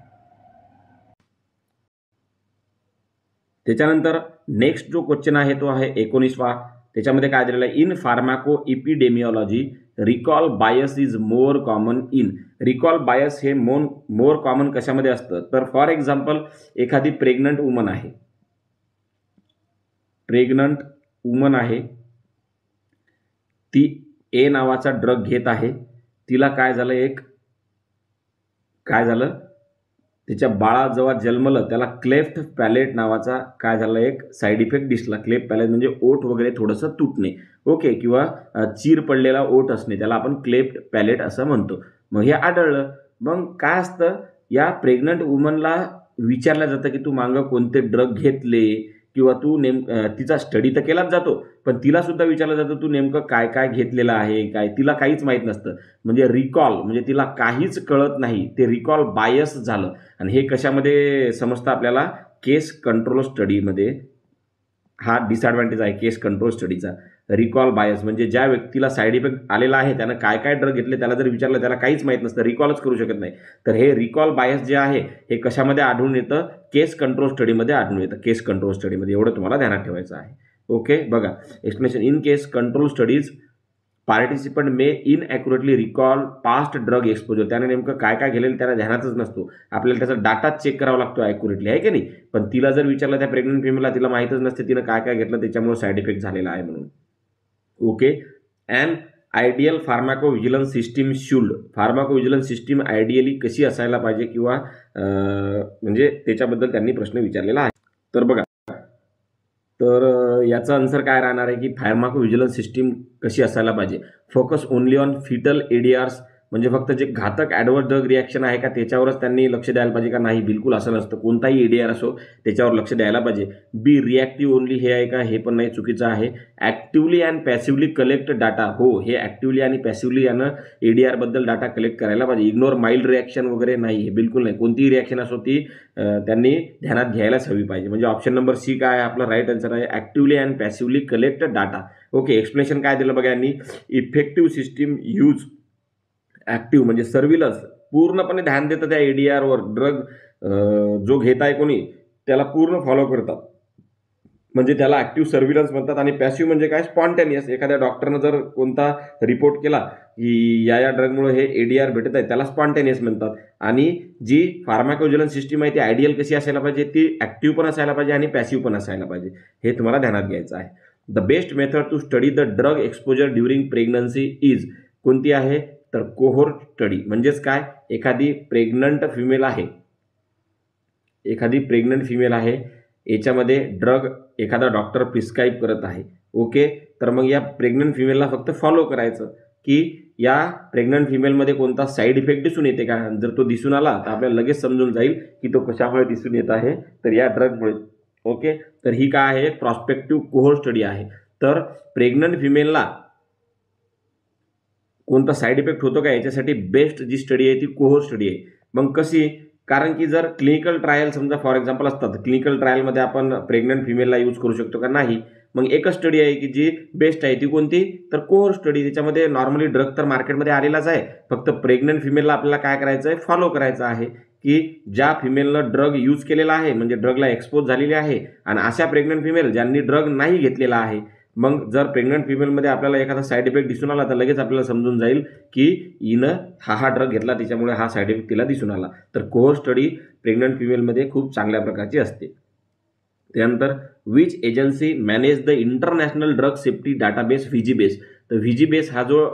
त्याच्यानंतर नेक्स्ट जो क्वेश्चन आहे तो आहे 19वा. त्याच्यामध्ये काय दिलेलं आहे, in pharmacoepidemiology recall bias is more common in. Recall bias हे मोर कॉमन कशामध्ये असतं, तर फॉर एक्झाम्पल एखादी प्रेग्नंट वुमन आहे, ती A नावाचा ड्रग घेत आहे. तिला काय झालं, तिच्या बाळा जेव्हा जन्मलं त्याला क्लेफ्ट पॅलेट नावाचा काय झाला, एक साईड इफेक्ट दिसला. क्लेफ्ट पॅलेट म्हणजे ओठ वगैरे थोडंसं तुटणे, ओके, किंवा चीर पडलेला ओठ असणे, त्याला आपण क्लेफ्ट पॅलेट असं म्हणतो. मग हे आढळलं, मग काय असतं, या प्रेग्नंट वुमनला विचारलं जातं की तू मागं कोणते ड्रग घेतले, किंवा तू तिचा स्टडी तर केलाच जातो, पण तिला सुद्धा विचारलं जातं तू नेमकं काय काय घेतलेलं आहे, काय, तिला काहीच माहीत नसतं. म्हणजे रिकॉल म्हणजे तिला काहीच कळत नाही, ते रिकॉल बायस झालं. आणि हे कशामध्ये समजतं आपल्याला, केस कंट्रोल स्टडीमध्ये हा डिसएडव्हान्टेज आहे केस कंट्रोल स्टडीचा. रिकॉल बायस म्हणजे ज्या व्यक्तीला साईड इफेक्ट आलेला आहे, त्यानं काय काय ड्रग घेतले, त्याला जर विचारलं त्याला काहीच माहीत नसतं, रिकॉलच करू शकत नाही. तर हे रिकॉल बायस जे आहे हे कशामध्ये आढळून येतं, केस कंट्रोल स्टडीमध्ये आढळून येतं. केस कंट्रोल स्टडीमध्ये, एवढं तुम्हाला ध्यानात ठेवायचं आहे. ओके, बघा explanation. In case control studies participant may inaccurately recall past drug exposure. त्याने नेमकं काय काय गेलेलं त्याला ध्यानातच नसतो. आपल्याला त्याचा डाटा चेक करावा लागतो ॲक्युरेटली, आहे की नाही. पण तिला जर विचारलं त्या प्रेग्नंट फिमेलला, तिला माहीतच नसते तिनं काय काय घेतलं, त्याच्यामुळे साईड इफेक्ट झालेला आहे म्हणून. Okay. And ideal pharmacovigilance system should. Pharmacovigilance system ideally कशी असायला पाहिजे किंवा म्हणजे त्याच्याबद्दल त्यांनी प्रश्न विचारलेला आहे. तर बघा, तर याचा आन्सर काय राहणार आहे की फार्माकोव्हिजिलन्स सिस्टीम कशी असायला पाहिजे. फोकस ओनली ऑन फिटल एडीआर्स, म्हणजे फक्त जे घातक ॲडवर्स ड्रग रिॲक्शन आहे का त्याच्यावरच त्यांनी लक्ष द्यायला पाहिजे का, नाही, बिलकुल असं नसतं. कोणताही एडीआर असो त्याच्यावर लक्ष द्यायला पाहिजे. बी रिॲक्टिव्ह ओनली हे आहे का, हे पण नाही, चुकीचं आहे. Actively and passively collect data. हो, हे ॲक्टिव्हली आणि पॅसिव्हली यानं एडीआरबद्दल डाटा कलेक्ट करायला पाहिजे. इग्नोर माइल्ड रिॲक्शन वगैरे नाही, हे बिलकुल नाही. कोणतीही रिॲक्शन असो ती त्यांनी ध्यानात घ्यायलाच हवी पाहिजे. म्हणजे ऑप्शन नंबर सी काय आहे आपला राईट आन्सर आहे, actively and passively collect data. Okay. Explanation काय दिलं बघा यांनी, इफेक्टिव्ह सिस्टीम यूज ॲक्टिव्ह म्हणजे सर्व्हिलन्स, पूर्णपणे ध्यान देतं त्या एडीआरवर. ड्रग जो घेत आहे कोणी त्याला पूर्ण फॉलो करतात, म्हणजे त्याला ॲक्टिव्ह सर्व्हिलन्स म्हणतात. आणि पॅसिव्ह म्हणजे काय, स्पॉन्टेनियस. एखाद्या डॉक्टरनं जर कोणता रिपोर्ट केला की या ड्रगमुळे हे एडीआर भेटत आहे, त्याला स्पॉन्टेनियस म्हणतात. आणि जी फार्माकोव्हिजिलन्स सिस्टीम आहे ती आयडियल कशी असायला पाहिजे, ती ॲक्टिव्ह पण असायला पाहिजे आणि पॅसिव्ह पण असायला पाहिजे. हे तुम्हाला ध्यानात घ्यायचं आहे. The best method to study the drug exposure during pregnancy is, कोणती आहे तर कोहोर्ट स्टडी. म्हणजेच काय, एखादी प्रेग्नंट फिमेल आहे, याच्यामध्ये ड्रग एखादा डॉक्टर प्रिस्क्राईब करत आहे. ओके. तर मग या प्रेग्नंट फिमेलला फक्त फॉलो करायचं की या प्रेग्नंट फिमेलमध्ये कोणता साईड इफेक्ट दिसून येते का. जर तो दिसून आला तर आपल्याला लगेच समजून जाईल की तो कशामुळे दिसून येत आहे, तर या ड्रगमुळे. ओके. तर ही काय आहे, प्रॉस्पेक्टिव्ह कोहोर्ट स्टडी आहे. तर प्रेग्नंट फिमेलला कोणता साईड इफेक्ट होतो का याच्यासाठी बेस्ट जी स्टडी आहे ती कोहोर्ट स्टडी आहे. मग कशी, कारण की जर क्लिनिकल ट्रायल समजा फॉर एक्झाम्पल असतात, क्लिनिकल ट्रायलमध्ये आपण प्रेग्नंट फिमेलला यूज करू शकतो का, नाही. मग एकच स्टडी आहे की जी बेस्ट आहे, ती कोणती तर कोहोर्ट स्टडी. त्याच्यामध्ये नॉर्मली ड्रग तर मार्केटमध्ये आलेलाच आहे, फक्त प्रेग्नंट फिमेलला आपल्याला काय करायचं आहे, फॉलो करायचं आहे की ज्या फिमेलनं ड्रग यूज केलेला आहे, म्हणजे ड्रगला एक्सपोज झालेली आहे, आणि अशा प्रेग्नंट फिमेल ज्यांनी ड्रग नाही घेतलेला आहे. मग जर प्रेग्नंट फिमेलमध्ये आपल्याला एखादा साईड इफेक्ट दिसून आला तर लगेच आपल्याला समजून जाईल की हिनं हा ड्रग घेतला त्याच्यामुळे हा साईड इफेक्ट तिला दिसून आला. तर कोहोर्ट स्टडी प्रेग्नंट फिमेलमध्ये खूप चांगल्या प्रकारची असते. त्यानंतर which agency manage the international drug safety database VigiBase. तर व्हीजीबेस हा जो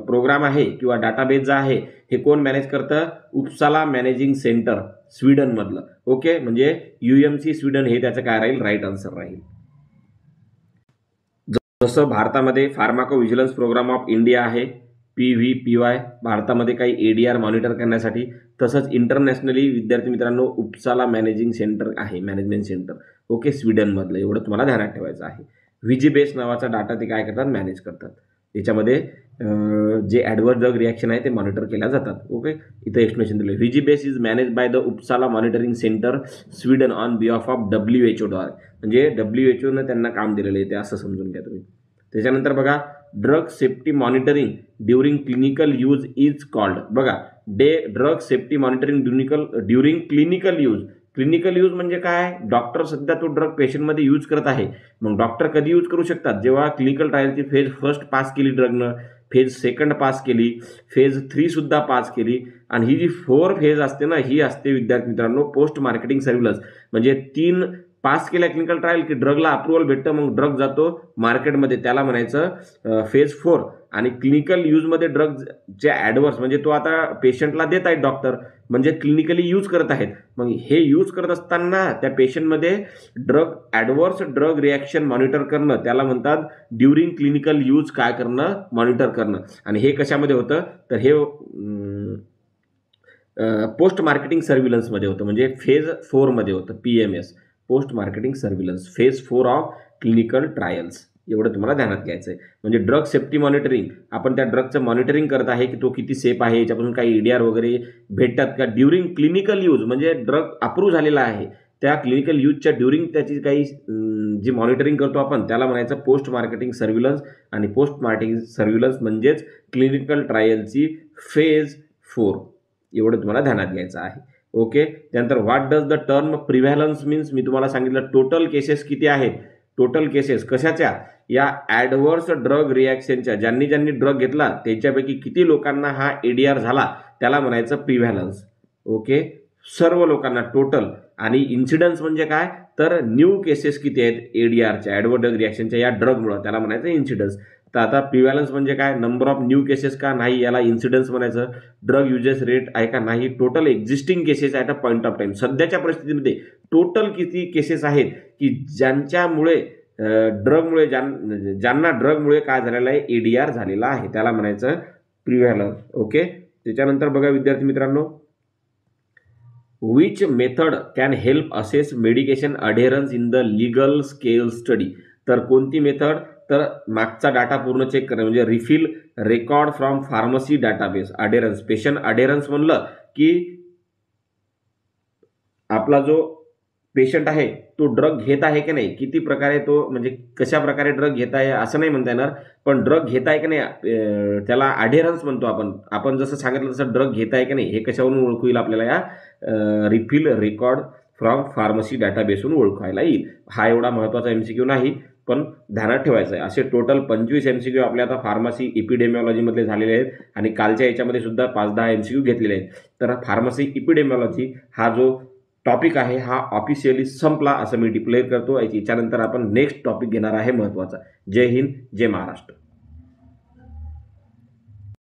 प्रोग्राम आहे किंवा डाटाबेस जो आहे हे कोण मॅनेज करतं, उपसाला मॅनेजिंग सेंटर स्वीडनमधलं. ओके. म्हणजे UMC स्वीडन हे त्याचं काय राहील, राईट आन्सर राहील. जसं भारतामध्ये फार्माकोव्हिजिलन्स प्रोग्राम ऑफ इंडिया आहे PVPY, भारतामध्ये काही एडीआर मॉनिटर करण्यासाठी, तसंच इंटरनॅशनली विद्यार्थी मित्रांनो उपसाला मॅनेजिंग सेंटर आहे, मॅनेजमेंट सेंटर. ओके. स्वीडनमधलं, एवढं तुम्हाला ध्यानात ठेवायचं आहे. व्हीजीबेस नावाचा डाटा ते काय करतात, मॅनेज करतात. त्याच्यामध्ये जे ॲडवर्स ड्रग रिॲक्शन आहे ते मॉनिटर केल्या जातात. ओके. इथं एक्सप्लेनेशन दिलं, VigiBase is manage by the Uppsala monitoring centre Sweden on behalf of WHO द्वारे. म्हणजे WHO त्यांना काम दिलेलं आहे ते, असं समजून घ्या तुम्ही. त्याच्यानंतर बघा, drug safety monitoring during clinical use is called. बघा, drug safety monitoring during clinical use. Clinical use म्हणजे काय, डॉक्टर सध्या तो ड्रग पेशंटमध्ये यूज करत आहे. मग डॉक्टर कधी यूज करू शकतात, जेव्हा क्लिनिकल ट्रायलची फेज 1 पास केली ड्रगनं, फेज 2 पास केली, फेज 3 सुद्धा पास केली, आणि ही जी 4 फेज असते ना, ही असते विद्यार्थी मित्रांनो पोस्ट मार्केटिंग सर्व्हिलन्स. म्हणजे 3 पास केल्या क्लिनिकल ट्रायल की ड्रगला अप्रुव्हल भेटतं, मग ड्रग जातो मार्केटमध्ये, त्याला म्हणायचं फेज 4. आणि क्लिनिकल यूजमध्ये ड्रग जे ॲडवर्स म्हणजे तो आता पेशंटला देत आहेत डॉक्टर, म्हणजे क्लिनिकली यूज करत आहेत. मग हे यूज करत असताना त्या पेशंटमध्ये ॲडवर्स ड्रग रिॲक्शन मॉनिटर करणं त्याला म्हणतात ड्युरिंग क्लिनिकल यूज काय करणं, मॉनिटर करणं. आणि हे कशामध्ये होतं तर हे पोस्ट मार्केटिंग सर्व्हिलन्समध्ये होतं, म्हणजे फेज 4मध्ये होतं. PMS post marketing surveillance, phase 4 of clinical trials. एवढं तुम्हाला ध्यानात घ्यायचं आहे. म्हणजे ड्रग सेफ्टी मॉनिटरिंग, आपण त्या ड्रगचं मॉनिटरिंग करत आहे की तो किती सेफ आहे, याच्यापासून काही EDR वगैरे भेटतात का. ड्युरिंग क्लिनिकल यूज म्हणजे ड्रग अप्रूव्ह झालेला आहे, त्या क्लिनिकल यूजच्या ड्युरिंग त्याची काही जी मॉनिटरिंग करतो आपण त्याला म्हणायचं पोस्ट मार्केटिंग सर्व्हिलन्स. आणि पोस्ट मार्केटिंग सर्व्हिलन्स म्हणजेच क्लिनिकल ट्रायलची फेज 4. एवढं तुम्हाला ध्यानात घ्यायचं आहे. ओके. त्यानंतर what does the term prevalence means. मी तुम्हाला सांगितलं टोटल केसेस किती आहेत, टोटल केसेस कशाच्या, या ॲडव्हर्स ड्रग रिॲक्शनच्या ज्यांनी ड्रग घेतला त्याच्यापैकी किती लोकांना हा ADR झाला त्याला म्हणायचं प्रिव्हॅलन्स. ओके, सर्व लोकांना टोटल. आणि इन्सिडन्स म्हणजे काय तर न्यू केसेस किती आहेत ADRच्या ॲडव्हर्स ड्रग रिॲक्शनच्या या ड्रगमुळं त्याला म्हणायचं इन्सिडन्स. तर आता प्रिव्हॅलन्स म्हणजे काय नंबर ऑफ न्यू केसेस का नाही याला इन्सिडन्स म्हणायचं. ड्रग युजेस रेट आहे का नाही, total existing cases at a point of time सध्याच्या परिस्थितीमध्ये टोटल किती केसेस आहेत की ज्यांच्यामुळे ड्रगमुळे ज्यांना ड्रगमुळे काय झालेलं आहे ADR झालेला आहे त्याला म्हणायचं प्रिव्हॅलन्स. ओके, त्याच्यानंतर बघा विद्यार्थी मित्रांनो, which method can help assess medication adherence in the legal scale study. तर कोणती मेथड तर मागचा डाटा पूर्ण चेक करणं म्हणजे refill record from pharmacy database. Adherence patient adherence म्हणलं की आपला जो पेशंट आहे तो ड्रग घेत आहे की नाही, किती प्रकारे तो म्हणजे कशा प्रकारे ड्रग घेत आहे असं नाही म्हणता येणार, पण ड्रग घेत आहे की नाही त्याला अढेरन्स म्हणतो आपण जसं सांगितलं तसं ड्रग घेत आहे की नाही हे कशावरून ओळखू येईल आपल्याला या रिफिल रेकॉर्ड फ्रॉम फार्मसी डाटाबेसवरून ओळखायला येईल. हा एवढा महत्त्वाचा MCQ नाही पण ध्यानात ठेवायचं आहे. असे टोटल 25 MCQ आपल्या आता फार्मसी इपिडेमिओलॉजीमधले झालेले आहेत आणि कालच्या याच्यामध्ये सुद्धा 5-10 MCQ घेतलेले आहेत. तर फार्मसी इपिडेमिओलॉजी हा जो टॉपिक आहे हा ऑफिशियली संपला असं मी डिक्लेअर करतो. याच्यानंतर आपण नेक्स्ट टॉपिक घेणार आहे महत्त्वाचा. जय हिंद, जय महाराष्ट्र.